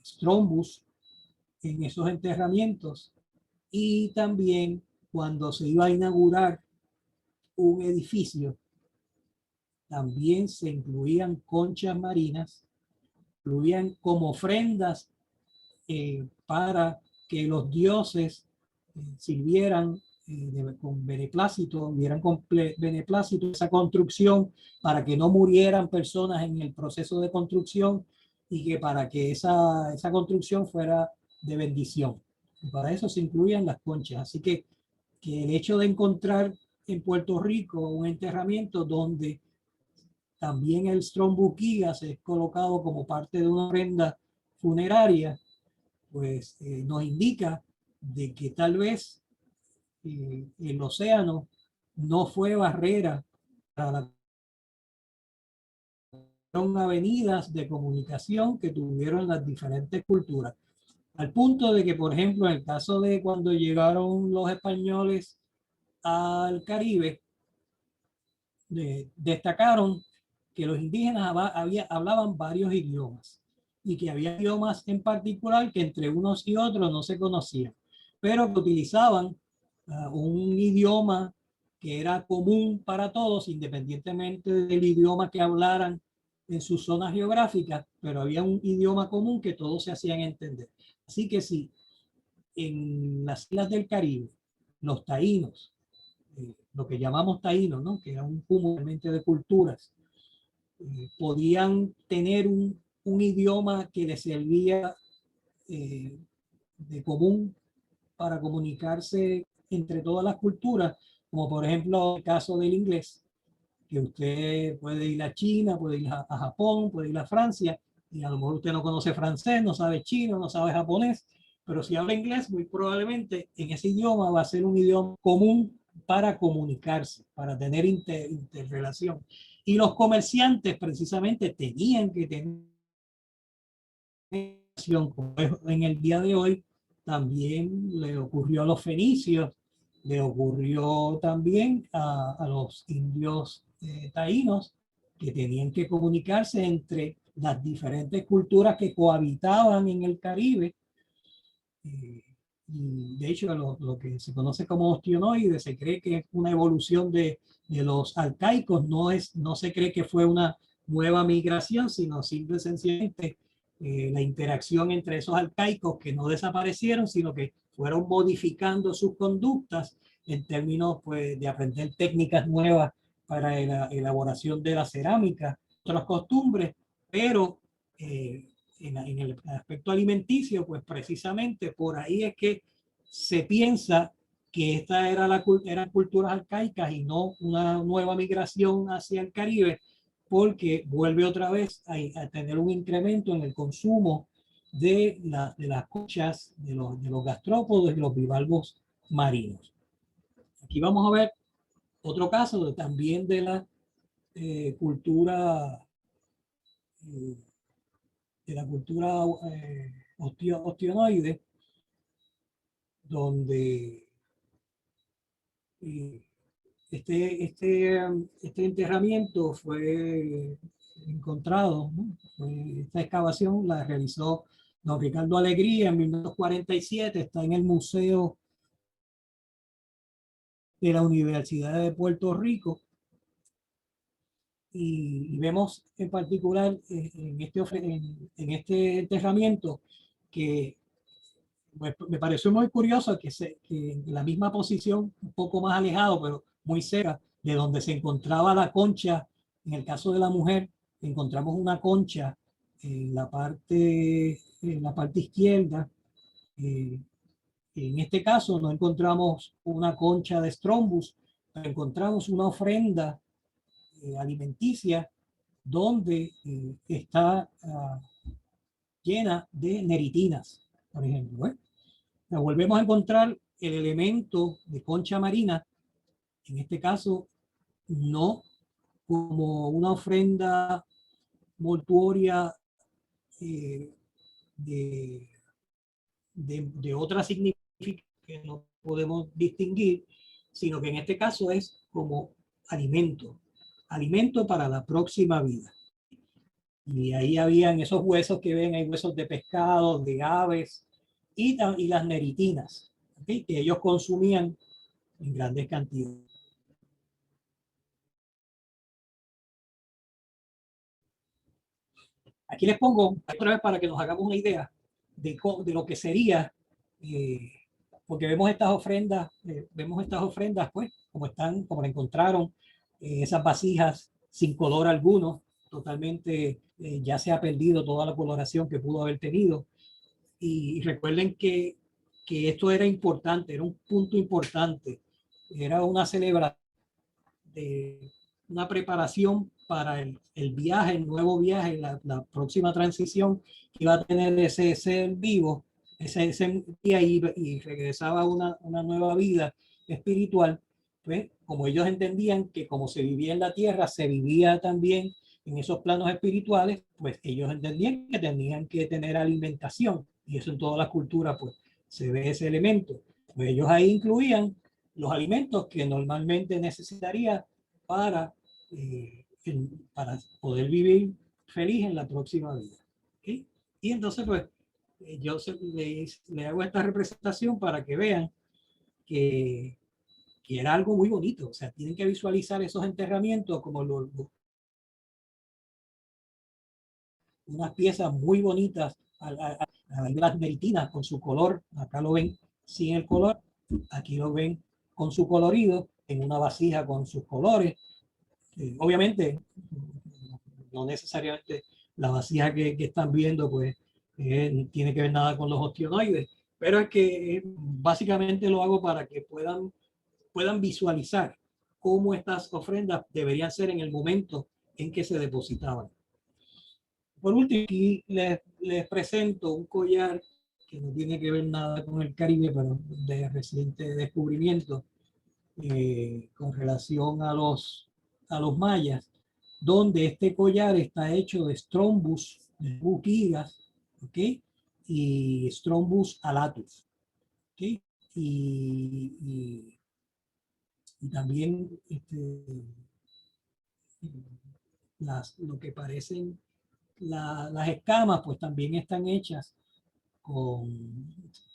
strombus en esos enterramientos, y también cuando se iba a inaugurar un edificio también se incluían conchas marinas, incluían como ofrendas para que los dioses sirvieran con beneplácito, vieran con beneplácito esa construcción, para que no murieran personas en el proceso de construcción, y que para que esa construcción fuera de bendición. Y para eso se incluían las conchas. Así que el hecho de encontrar en Puerto Rico un enterramiento donde también el strombuquigas es colocado como parte de una ofrenda funeraria, pues nos indica de que tal vez el océano no fue barrera para las avenidas de comunicación que tuvieron las diferentes culturas. Al punto de que, por ejemplo, en el caso de cuando llegaron los españoles al Caribe, destacaron que los indígenas hablaban varios idiomas, y que había idiomas en particular que entre unos y otros no se conocían, pero que utilizaban un idioma que era común para todos, independientemente del idioma que hablaran en sus zonas geográficas, pero había un idioma común que todos se hacían entender. Así que sí, en las islas del Caribe, los taínos, lo que llamamos taínos, ¿no?, que era un cúmulo de culturas, podían tener un idioma que les servía de común para comunicarse entre todas las culturas, como por ejemplo el caso del inglés, que usted puede ir a China, puede ir a Japón, puede ir a Francia, y a lo mejor usted no conoce francés, no sabe chino, no sabe japonés, pero si habla inglés, muy probablemente en ese idioma va a ser un idioma común para comunicarse, para tener interrelación. Y los comerciantes precisamente tenían que tener en el día de hoy. También le ocurrió a los fenicios, le ocurrió también a los indios taínos, que tenían que comunicarse entre las diferentes culturas que cohabitaban en el Caribe. Y de hecho, lo que se conoce como ostionoides se cree que es una evolución de los arcaicos, no se cree que fue una nueva migración, sino simple y sencillamente la interacción entre esos arcaicos que no desaparecieron, sino que fueron modificando sus conductas en términos, pues, de aprender técnicas nuevas para la elaboración de la cerámica, otras costumbres, pero en el aspecto alimenticio, pues precisamente por ahí es que se piensa que esta eran culturas arcaicas y no una nueva migración hacia el Caribe, porque vuelve otra vez a tener un incremento en el consumo de las conchas, de los gastrópodos y los bivalvos marinos. Aquí vamos a ver otro caso también de la cultura ostionoide, donde este enterramiento fue encontrado, ¿no? Esta excavación la realizó don Ricardo Alegría en 1947, está en el Museo de la Universidad de Puerto Rico, y vemos en particular en este enterramiento que me pareció muy curioso que en la misma posición, un poco más alejado, pero muy cerca de donde se encontraba la concha. En el caso de la mujer, encontramos una concha en la parte izquierda. En este caso no encontramos una concha de Strombus, pero encontramos una ofrenda alimenticia donde está llena de neritinas, por ejemplo. Volvemos a encontrar el elemento de concha marina, en este caso no como una ofrenda mortuoria de otra significación que no podemos distinguir, sino que en este caso es como alimento para la próxima vida. Y ahí habían esos huesos que ven, hay huesos de pescado, de aves y las neritinas, ¿okay? Que ellos consumían en grandes cantidades. Aquí les pongo otra vez para que nos hagamos una idea de lo que sería, porque vemos estas ofrendas, pues, como la encontraron, esas vasijas sin color alguno, totalmente, ya se ha perdido toda la coloración que pudo haber tenido. Y recuerden que esto era importante, era un punto importante, era una celebración, una preparación para el viaje, el nuevo viaje, la próxima transición que iba a tener ese ser vivo, ese día y regresaba a una nueva vida espiritual. Pues como ellos entendían que como se vivía en la tierra, se vivía también en esos planos espirituales, pues ellos entendían que tenían que tener alimentación, y eso en todas las culturas pues se ve ese elemento. Pues ellos ahí incluían los alimentos que normalmente necesitaría para poder vivir feliz en la próxima vida. ¿Okay? Y entonces pues yo le hago esta representación para que vean que era algo muy bonito. O sea, tienen que visualizar esos enterramientos como unas piezas muy bonitas, las meritinas con su color. Acá lo ven sin el color, aquí lo ven con su colorido, en una vasija con sus colores. Obviamente, no necesariamente la vasija que están viendo, pues, tiene que ver nada con los ostionoides, pero es que básicamente lo hago para que puedan visualizar cómo estas ofrendas deberían ser en el momento en que se depositaban. Por último, aquí les presento un collar que no tiene que ver nada con el Caribe, pero de reciente descubrimiento con relación a los mayas, donde este collar está hecho de Strombus buquigas, ¿ok? Y Strombus alatus, ¿ok? Y también lo que parecen las escamas, pues también están hechas con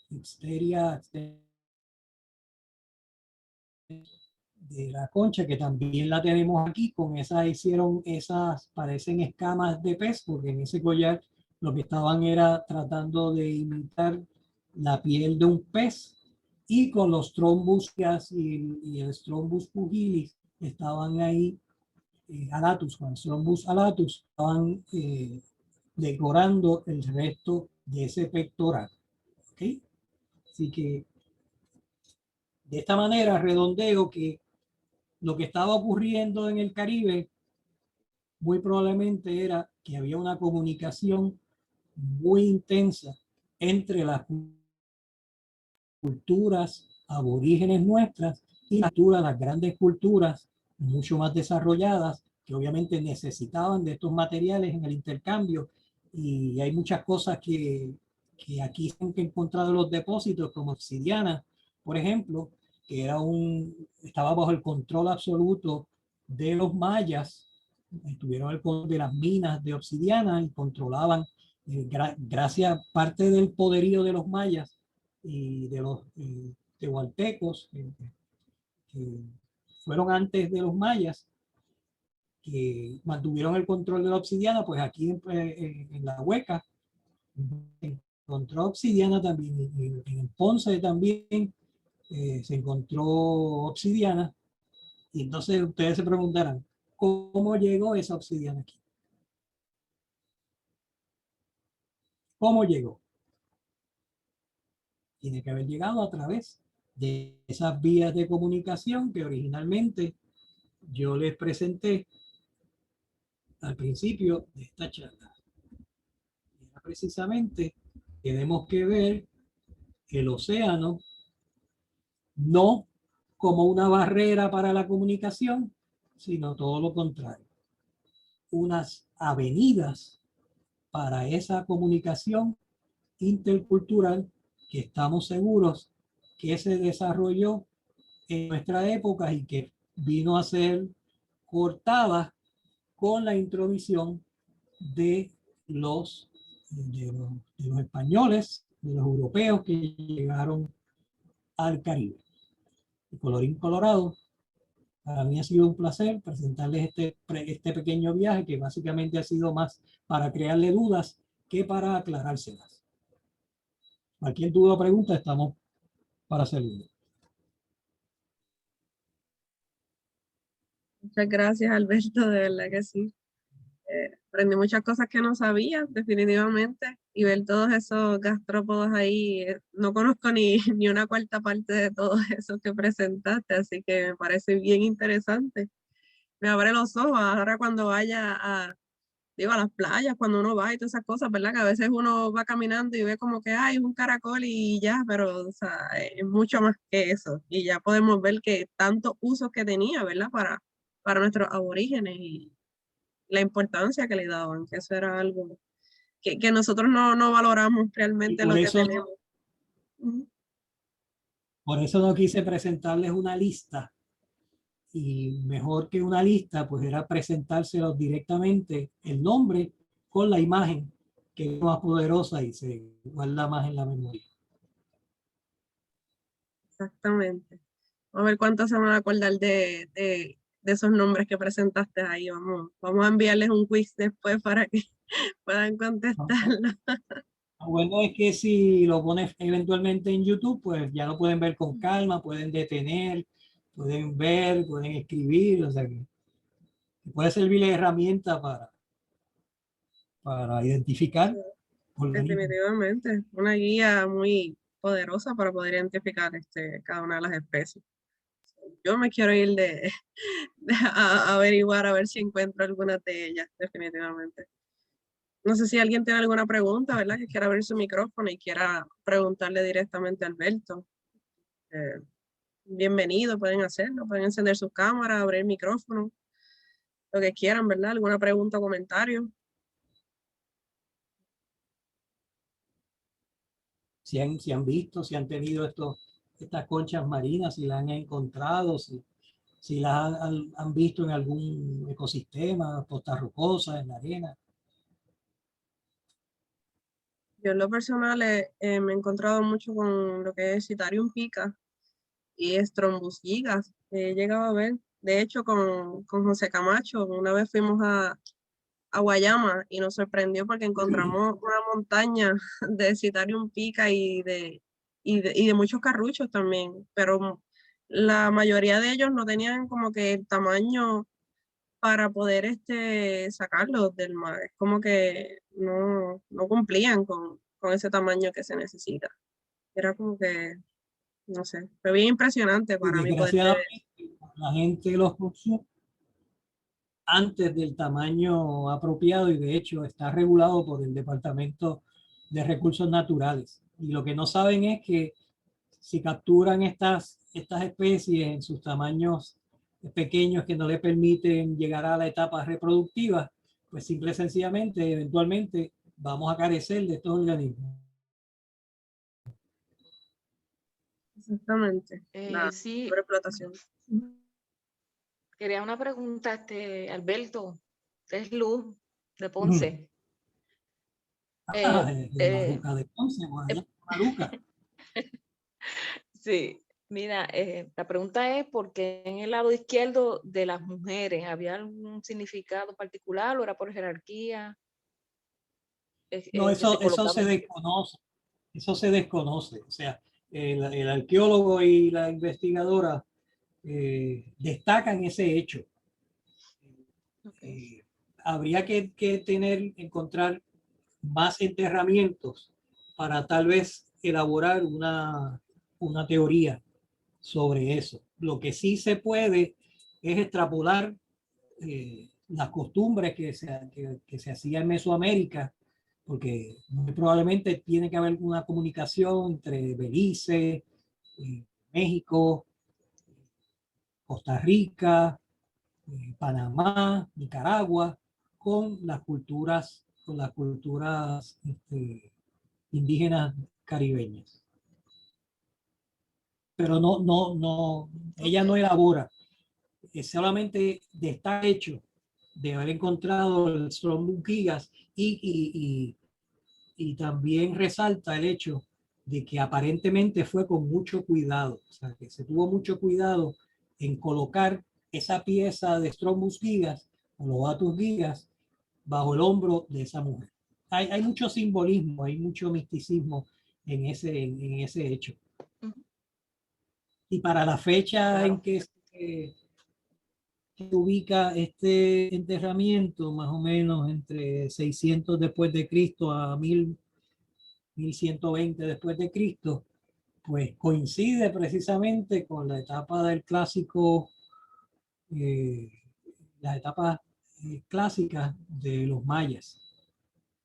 Xteria de la concha, que también la tenemos aquí. Con esas hicieron esas, parecen escamas de pez, porque en ese collar lo que estaban era tratando de imitar la piel de un pez, y con los Strombus y el Strombus pugilis estaban ahí, alatus, con Strombus alatus estaban decorando el resto de ese pectoral. ¿Okay? Así que de esta manera redondeo que lo que estaba ocurriendo en el Caribe muy probablemente era que había una comunicación muy intensa entre las culturas aborígenes nuestras y las grandes culturas mucho más desarrolladas, que obviamente necesitaban de estos materiales en el intercambio. Y hay muchas cosas que aquí se han encontrado en los depósitos, como obsidiana, por ejemplo, que estaba bajo el control absoluto de los mayas. Tuvieron el control de las minas de obsidiana y controlaban, gracias a parte del poderío de los mayas y de los tehualtecos, que fueron antes de los mayas, que mantuvieron el control de la obsidiana. Pues aquí en la Hueca encontró obsidiana también, y en Ponce también se encontró obsidiana. Y entonces ustedes se preguntarán, ¿cómo llegó esa obsidiana aquí? ¿Cómo llegó? Tiene que haber llegado a través de esas vías de comunicación que originalmente yo les presenté al principio de esta charla. Era precisamente, tenemos que ver el océano no como una barrera para la comunicación, sino todo lo contrario. Unas avenidas para esa comunicación intercultural que estamos seguros que se desarrolló en nuestra época y que vino a ser cortada con la intromisión de los españoles, de los europeos que llegaron al Caribe. Y colorín colorado, para mí ha sido un placer presentarles este pequeño viaje que básicamente ha sido más para crearle dudas que para aclarárselas. Cualquier duda o pregunta, estamos para servir. Muchas gracias, Alberto, de verdad que sí. Aprendí muchas cosas que no sabía, definitivamente, y ver todos esos gastrópodos ahí. No conozco ni, ni una cuarta parte de todo eso que presentaste, así que me parece bien interesante. Me abre los ojos ahora cuando vaya digo, a las playas, cuando uno va y todas esas cosas, ¿verdad? Que a veces uno va caminando y ve como que hay un caracol y ya, pero o sea, es mucho más que eso. Y ya podemos ver que tantos usos que tenía, ¿verdad? Para nuestros aborígenes y la importancia que le daban, que eso era algo que nosotros no valoramos realmente lo que tenemos. Por eso no quise presentarles una lista, y mejor que una lista pues era presentárselos directamente el nombre con la imagen, que es más poderosa y se guarda más en la memoria. Exactamente. Vamos a ver cuánto se van a acordar de esos nombres que presentaste ahí. Vamos a enviarles un quiz después para que puedan contestarlo. Lo bueno es que si lo pones eventualmente en YouTube, pues ya lo pueden ver con calma, pueden detener, pueden ver, pueden escribir, o sea que puede servir de herramienta para identificar organismos. Definitivamente, una guía muy poderosa para poder identificar cada una de las especies. Yo me quiero ir a averiguar a ver si encuentro alguna de ellas, definitivamente. No sé si alguien tiene alguna pregunta, ¿verdad? Que quiera abrir su micrófono y quiera preguntarle directamente a Alberto. Bienvenido, pueden hacerlo, pueden encender sus cámaras, abrir el micrófono, lo que quieran, ¿verdad? ¿Alguna pregunta o comentario? Si han visto, si han tenido estas conchas marinas, si las han encontrado, si las han visto en algún ecosistema, postas rocosas, en la arena. Yo en lo personal me he encontrado mucho con lo que es Citarium pica y Strombus gigas. He llegado a ver, de hecho, con José Camacho, una vez fuimos a Guayama y nos sorprendió porque encontramos una montaña de Citarium pica y de muchos carruchos también, pero la mayoría de ellos no tenían como que el tamaño para poder sacarlos del mar. Es como que no cumplían con ese tamaño que se necesita. Era como que, no sé, fue bien impresionante para mí poder ver. Desgraciadamente, la gente los consume antes del tamaño apropiado y de hecho está regulado por el Departamento de Recursos Naturales. Y lo que no saben es que si capturan estas especies en sus tamaños pequeños que no le permiten llegar a la etapa reproductiva, pues simple y sencillamente, eventualmente, vamos a carecer de estos organismos. Exactamente. La Sí, sobreexplotación. quería una pregunta, Alberto, es Luz de Ponce. La Luca de Ponce, la Luca. Sí, mira, la pregunta es ¿por qué en el lado izquierdo de las mujeres había algún significado particular o era por jerarquía? No, eso se desconoce. Eso se desconoce. O sea, el arqueólogo y la investigadora destacan ese hecho. Okay. Habría que encontrar más enterramientos para tal vez elaborar una teoría sobre eso. Lo que sí se puede es extrapolar las costumbres que se hacían en Mesoamérica, porque muy probablemente tiene que haber una comunicación entre Belice, México, Costa Rica, Panamá, Nicaragua, con las culturas indígenas caribeñas. Pero ella no elabora, solamente está hecho de haber encontrado el Strongbow Gigas y también resalta el hecho de que aparentemente fue con mucho cuidado, o sea, que se tuvo mucho cuidado en colocar esa pieza de Strongbow Gigas o los Batus Gigas bajo el hombro de esa mujer. Hay mucho simbolismo, hay mucho misticismo en ese hecho. Y para la fecha en que se ubica este enterramiento, más o menos entre 600 después de Cristo a 1120 después de Cristo, pues coincide precisamente con la etapa del clásico, las etapas clásicas de los mayas,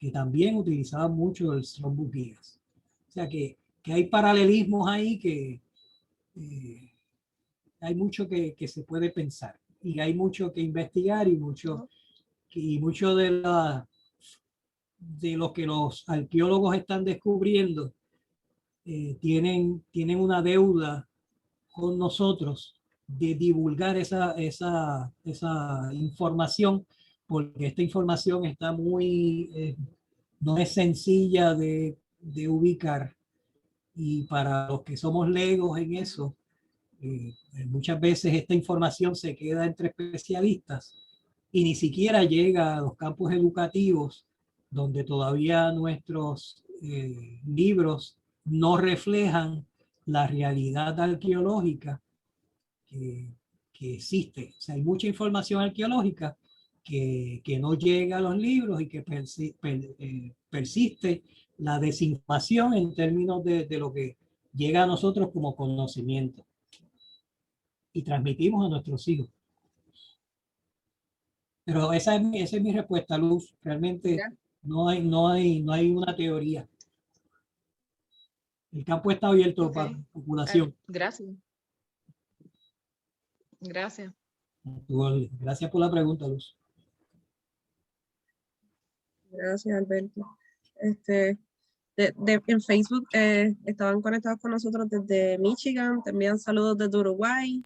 que también utilizaban mucho el Strongbow Gigas. O sea que hay paralelismos ahí que hay mucho que se puede pensar y hay mucho que investigar y mucho de lo que los arqueólogos están descubriendo tienen una deuda con nosotros de divulgar esa información, porque esta información está no es sencilla de ubicar, y para los que somos legos en eso, muchas veces esta información se queda entre especialistas y ni siquiera llega a los campos educativos, donde todavía nuestros libros no reflejan la realidad arqueológica que existe. O sea, hay mucha información arqueológica que no llega a los libros y que persiste la desinformación en términos de lo que llega a nosotros como conocimiento y transmitimos a nuestros hijos. Pero esa es mi respuesta, Luz. Realmente no hay una teoría. El campo está abierto para la populación. Gracias. Gracias. Gracias por la pregunta, Luz. Gracias, Alberto. En Facebook estaban conectados con nosotros desde Michigan, te envían saludos desde Uruguay.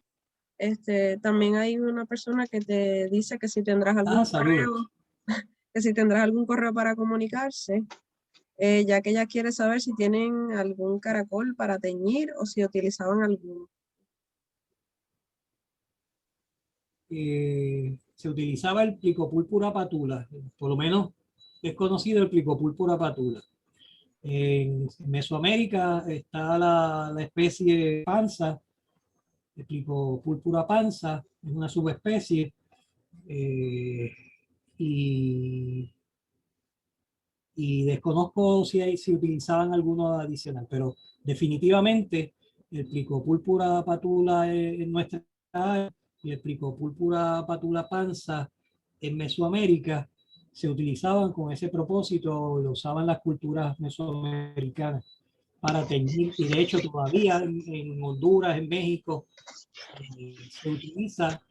También hay una persona que te dice que si tendrás algún correo, que si tendrás algún correo para comunicarse, ya que ella quiere saber si tienen algún caracol para teñir o si utilizaban alguno. Se utilizaba el Plicopurpura patula, por lo menos es conocido el Plicopurpura patula. En Mesoamérica está la especie panza, el Plicopurpura panza, es una subespecie, y desconozco si utilizaban alguno adicional, pero definitivamente el Plicopurpura patula en nuestra área y el Plicopurpura patula panza en Mesoamérica se utilizaban con ese propósito, lo usaban las culturas mesoamericanas para teñir, y de hecho todavía en Honduras, en México, se utiliza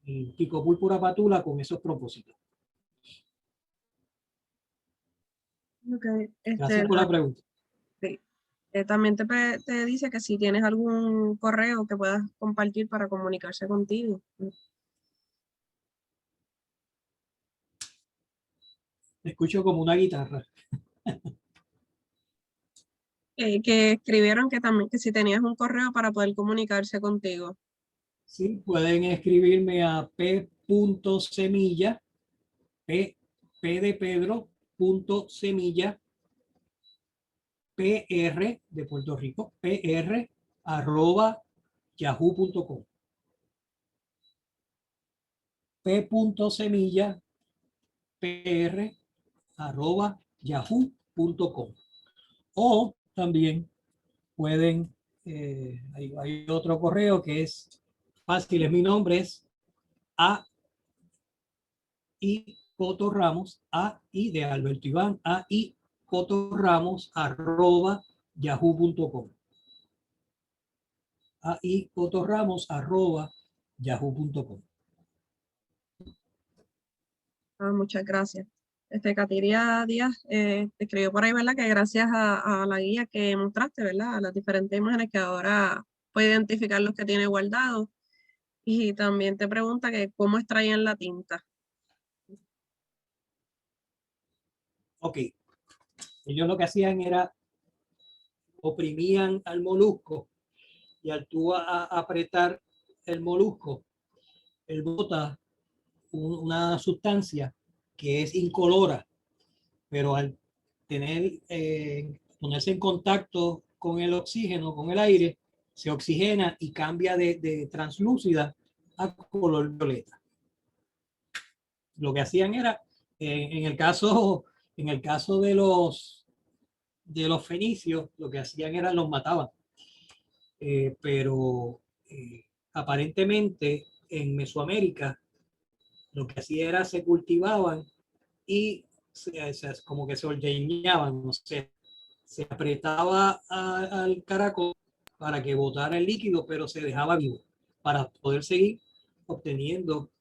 el Plicopurpura patula con esos propósitos. Okay. Gracias por la pregunta. Sí. También te dice que si tienes algún correo que puedas compartir para comunicarse contigo. Te escucho como una guitarra. Que escribieron que también que si tenías un correo para poder comunicarse contigo. Sí, pueden escribirme a p.semilla, p de Pedro, .semilla, pr de Puerto Rico, pr @yahoo.com. p.semilla, pr @yahoo.com. O también pueden, hay otro correo que es fácil, es mi nombre, es A.I. Coto Ramos, A.I. de Alberto Iván, A.I. Coto Ramos @yahoo.com. A.I. Coto Ramos @yahoo.com. Muchas gracias. Katiria Díaz te escribió por ahí, ¿verdad? Que gracias a la guía que mostraste, ¿verdad? A las diferentes imágenes que ahora puede identificar los que tiene guardados. Y también te pregunta que cómo extraían la tinta. Ok. Ellos lo que hacían era oprimían al molusco y al tú apretar el molusco, él bota una sustancia que es incolora, pero al tener, ponerse en contacto con el oxígeno, con el aire, se oxigena y cambia de translúcida a color violeta. Lo que hacían era, en el caso de los fenicios, lo que hacían era los mataban. Pero aparentemente en Mesoamérica lo que hacía era se cultivaban y como que se ordeñaban, no sé, se apretaba al caracol para que botara el líquido, pero se dejaba vivo para poder seguir obteniendo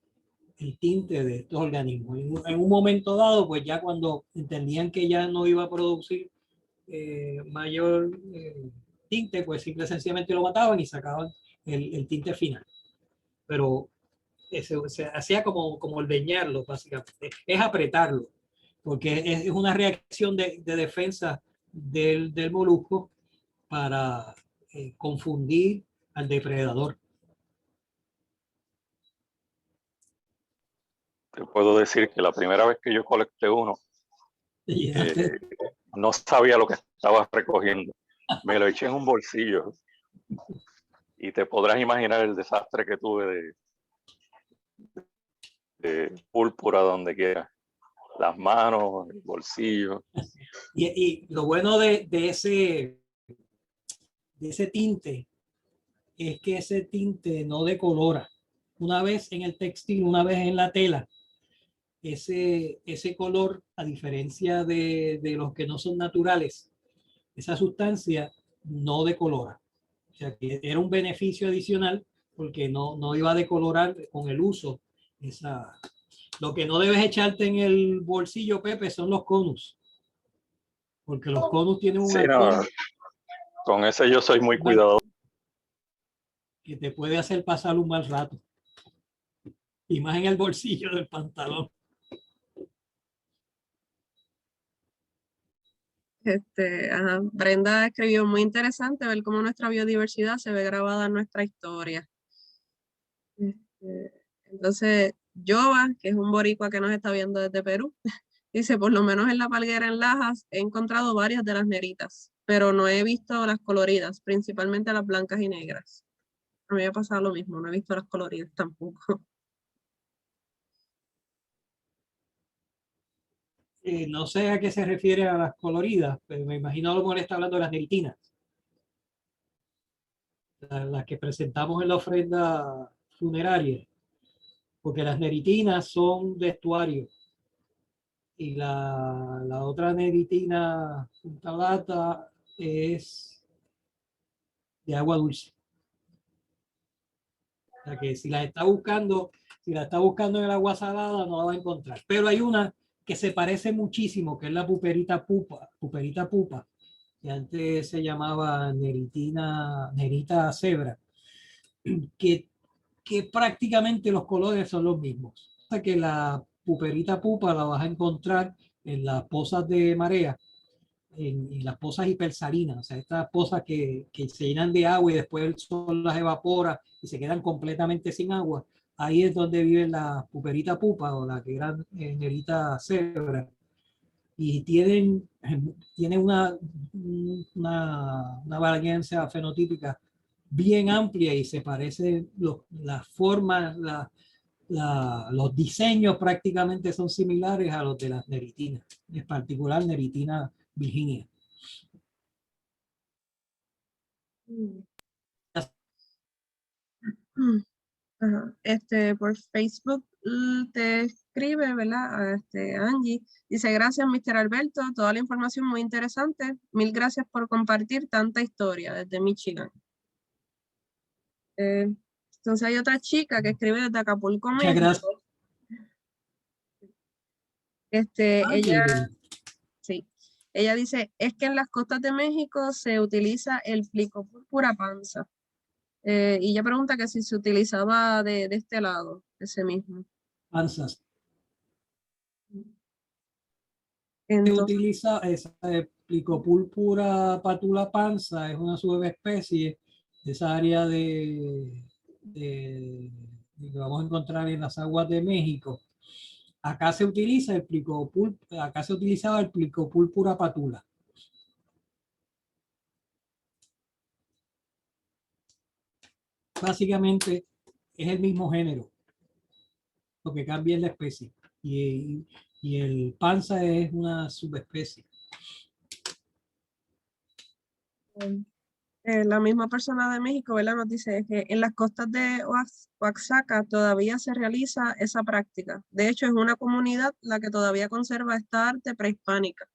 el tinte de estos organismos. En un momento dado, pues ya cuando entendían que ya no iba a producir mayor tinte, pues simple y sencillamente lo mataban y sacaban el tinte final. Pero se hacía como ordeñarlo, básicamente. Es apretarlo, porque es una reacción de defensa del molusco para confundir al depredador. Te puedo decir que la primera vez que yo colecté uno, no sabía lo que estaba recogiendo. Me lo eché en un bolsillo y te podrás imaginar el desastre que tuve de púrpura donde quiera. Las manos, el bolsillo. Y lo bueno de ese tinte es que ese tinte no decolora. Una vez en el textil, una vez en la tela, ese color, a diferencia de los que no son naturales, esa sustancia no decolora. O sea que era un beneficio adicional porque no iba a decolorar con el uso. Lo que no debes echarte en el bolsillo, Pepe, son los conus. Porque los conus tienen un sí, no, con ese yo soy muy cuidadoso. Que te puede hacer pasar un mal rato. Y más en el bolsillo del pantalón. Brenda escribió muy interesante ver cómo nuestra biodiversidad se ve grabada en nuestra historia. Entonces, Jova, que es un boricua que nos está viendo desde Perú, dice, por lo menos en la palguera en Lajas he encontrado varias de las neritas, pero no he visto las coloridas, principalmente las blancas y negras. A mí me ha pasado lo mismo, no he visto las coloridas tampoco. No sé a qué se refiere a las coloridas, pero me imagino a lo mejor está hablando de las neritinas. Las que presentamos en la ofrenda funeraria. Porque las neritinas son de estuario. Y la otra neritina punta lata es de agua dulce. O sea que si la está buscando en el agua salada, no la va a encontrar. Pero hay una que se parece muchísimo, que es la puperita pupa, que antes se llamaba nerita cebra, que prácticamente los colores son los mismos. O sea que la puperita pupa la vas a encontrar en las pozas de marea, en las pozas hipersalinas, o sea, estas pozas que se llenan de agua y después el sol las evapora y se quedan completamente sin agua. Ahí es donde vive la puperita pupa o la que era nerita cebra. Y tienen una varianza fenotípica bien amplia y se parecen las formas, los diseños prácticamente son similares a los de las neritinas, en particular neritina Virginia. Por Facebook te escribe, ¿verdad? Angie dice, gracias, Mr. Alberto, toda la información muy interesante. Mil gracias por compartir tanta historia desde Michigan. Entonces hay otra chica que escribe desde Acapulco, Muchas México. gracias. Ella, sí, ella dice, es que en las costas de México se utiliza el Plicopurpura panza. Y ella pregunta que si se utilizaba de este lado, ese mismo. Panzas. Se Entonces, utiliza esa Plicopurpura patula panza, es una subespecie de esa área que vamos a encontrar en las aguas de México. Acá se utiliza acá se utilizaba el Plicopurpura patula. Básicamente es el mismo género, lo que cambia es la especie. Y el panza es una subespecie. la misma persona de México, ¿verdad? Nos dice que en las costas de Oaxaca todavía se realiza esa práctica. De hecho, es una comunidad la que todavía conserva esta arte prehispánica.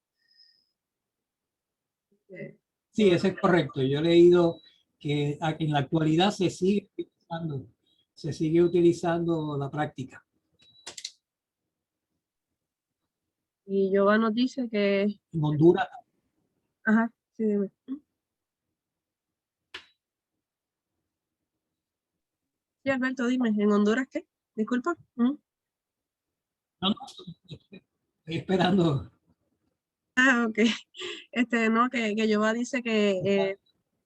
Sí, eso es correcto. Yo he leído que en la actualidad se sigue utilizando la práctica. Y Yoba nos dice que... En Honduras. Ajá, sí, dime. Sí, Alberto, dime, ¿en Honduras qué? Disculpa. No, estoy esperando. Ah, ok. No, que Yoba dice que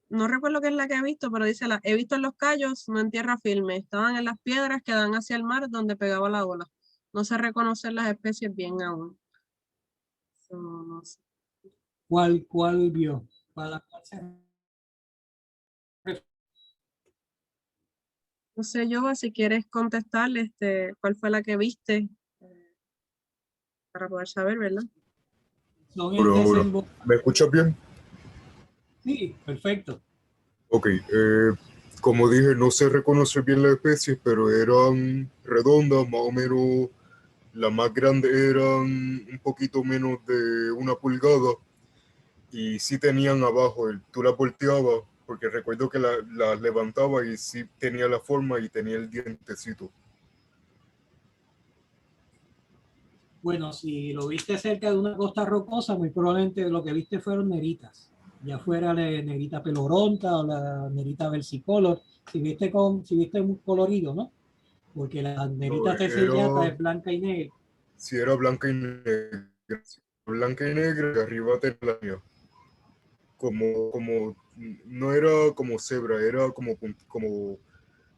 no recuerdo qué es la que he visto, pero dice, he visto en los cayos, no en tierra firme, estaban en las piedras que dan hacia el mar donde pegaba la ola. No se reconocen las especies bien aún. So, no sé. ¿Cuál vio? No sé, Yoba, si quieres contestarle, ¿cuál fue la que viste? Para poder saber, ¿verdad? Son Ahora, ¿me escuchas bien? Sí, perfecto. Ok, como dije, no se reconoce bien las especies, pero eran redondas, más o menos, las más grandes eran un poquito menos de 1 pulgada y sí tenían abajo, tú las volteabas, porque recuerdo que las levantaba y sí tenía la forma y tenía el dientecito. Bueno, si lo viste cerca de una costa rocosa, muy probablemente lo que viste fueron neritas. Ya fuera la nerita peloronta o la nerita versicolor. Si viste un colorido, ¿no? Porque la nerita tessellata es blanca y negra. Sí, era blanca y negra. Blanca y negra, y arriba tenía como no era como cebra, era como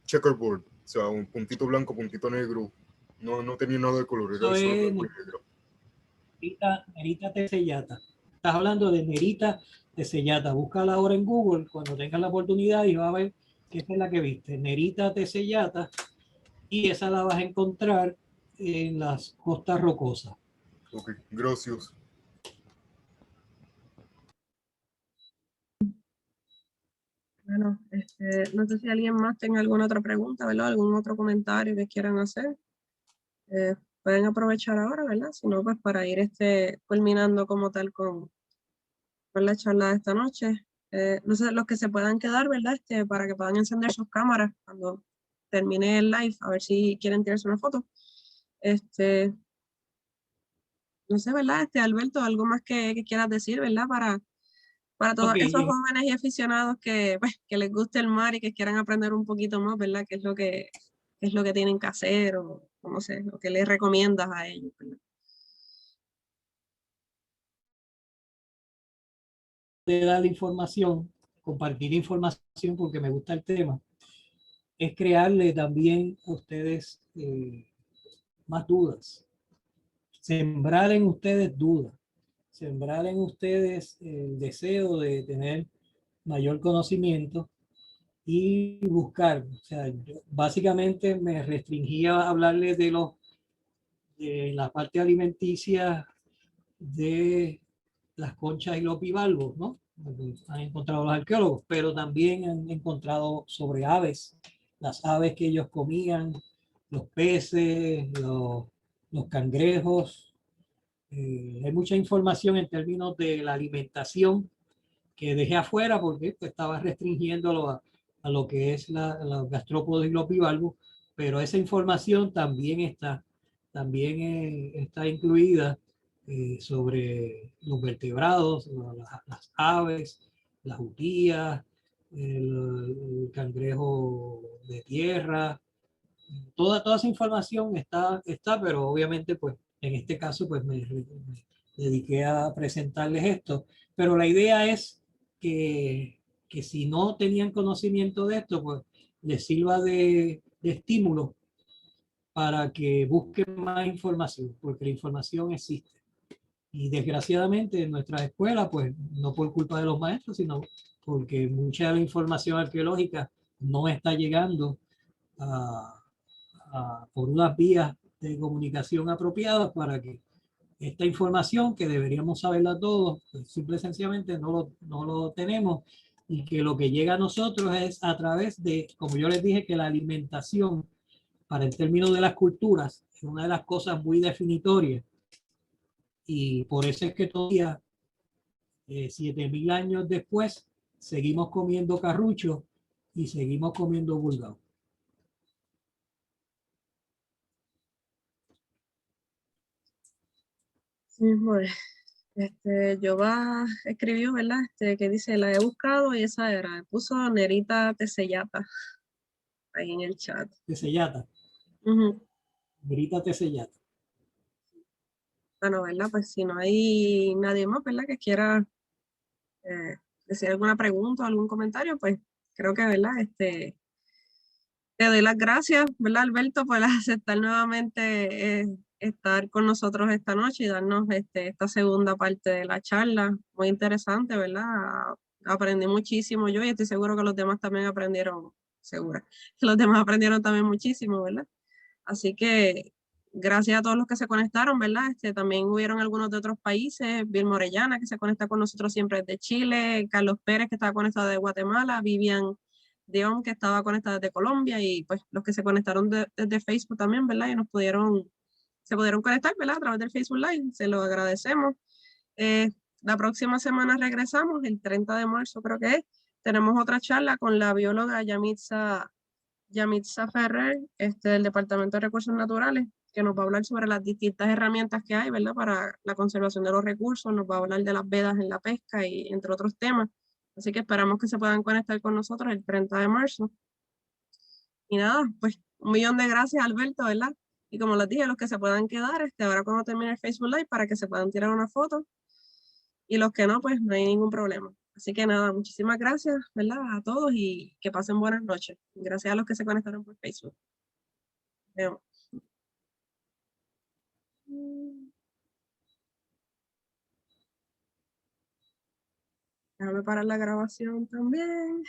checkerboard, o sea, un puntito blanco, puntito negro. No tenía nada de color, era Eso solo es blanco y negro. nerita tessellata. Estás hablando de nerita tessellata. Búscala ahora en Google cuando tengas la oportunidad y vas a ver que esta es la que viste. Nerita tessellata. Y esa la vas a encontrar en las costas rocosas. Ok, gracias. Bueno, no sé si alguien más tenga alguna otra pregunta, ¿verdad? Algún otro comentario que quieran hacer. Pueden aprovechar ahora, ¿verdad? Si no, pues para ir culminando como tal con la charla de esta noche. No sé, los que se puedan quedar, ¿verdad? Para que puedan encender sus cámaras cuando termine el live, a ver si quieren tirarse una foto. No sé, ¿verdad? Alberto, algo más que quieras decir, ¿verdad? Para todos esos jóvenes y aficionados pues, que les guste el mar y que quieran aprender un poquito más, ¿verdad? ¿Qué es lo que tienen que hacer o no sé, lo que les recomiendas a ellos, ¿verdad? De dar información, compartir información porque me gusta el tema, es crearle también a ustedes más dudas. Sembrar en ustedes dudas. Sembrar en ustedes el deseo de tener mayor conocimiento y buscar. O sea, yo básicamente me restringía a hablarles de la parte alimenticia de las conchas y los bivalvos, ¿no? Han encontrado los arqueólogos, pero también han encontrado sobre aves, las aves que ellos comían, los peces, los cangrejos. Hay mucha información en términos de la alimentación que dejé afuera porque pues, estaba restringiéndolo a lo que es los gastrópodos y los bivalvos, pero esa información también está incluida sobre los vertebrados, las aves, las jutías, el cangrejo de tierra. Toda esa información está, pero obviamente pues en este caso pues me dediqué a presentarles esto. Pero la idea es que si no tenían conocimiento de esto, pues les sirva de estímulo para que busquen más información, porque la información existe. Y desgraciadamente en nuestras escuelas, pues no por culpa de los maestros, sino porque mucha de la información arqueológica no está llegando por unas vías de comunicación apropiadas para que esta información que deberíamos saberla todos, pues simple y sencillamente no lo tenemos, y que lo que llega a nosotros es a través de, como yo les dije, que la alimentación para el término de las culturas es una de las cosas muy definitorias, y por eso es que todavía 7000 años después seguimos comiendo carrucho y seguimos comiendo bulgao. Sí, bueno, Jova escribió, ¿verdad? Que dice, la he buscado y esa era, puso Nerita Tesellata ahí en el chat. Tesellata. Nerita Tesellata. Bueno, ¿verdad? Pues si no hay nadie más, ¿verdad? Que quiera decir alguna pregunta o algún comentario, pues creo que, ¿verdad? Te doy las gracias, ¿verdad, Alberto, por aceptar nuevamente estar con nosotros esta noche y darnos esta segunda parte de la charla. Muy interesante, ¿verdad? Aprendí muchísimo yo y estoy seguro que los demás también aprendieron, segura, que los demás aprendieron también muchísimo, ¿verdad? Así que gracias a todos los que se conectaron, ¿verdad? También hubieron algunos de otros países, Vilma Orellana, que se conecta con nosotros siempre desde Chile, Carlos Pérez, que estaba conectado de Guatemala, Vivian Dion, que estaba conectada desde Colombia, y pues los que se conectaron desde Facebook también, ¿verdad? Y se pudieron conectar, ¿verdad? A través del Facebook Live, se lo agradecemos. La próxima semana regresamos, el 30 de marzo creo que es, tenemos otra charla con la bióloga Yamitza Ferrer, del Departamento de Recursos Naturales, que nos va a hablar sobre las distintas herramientas que hay, ¿verdad? Para la conservación de los recursos, nos va a hablar de las vedas en la pesca y entre otros temas. Así que esperamos que se puedan conectar con nosotros el 30 de marzo. Y nada, pues 1.000.000 de gracias, Alberto, ¿verdad? Y como les dije, los que se puedan quedar, ahora cuando termine el Facebook Live, para que se puedan tirar una foto. Y los que no, pues no hay ningún problema. Así que nada, muchísimas gracias, ¿verdad? A todos y que pasen buenas noches. Gracias a los que se conectaron por Facebook. Vemos. Déjame parar la grabación también.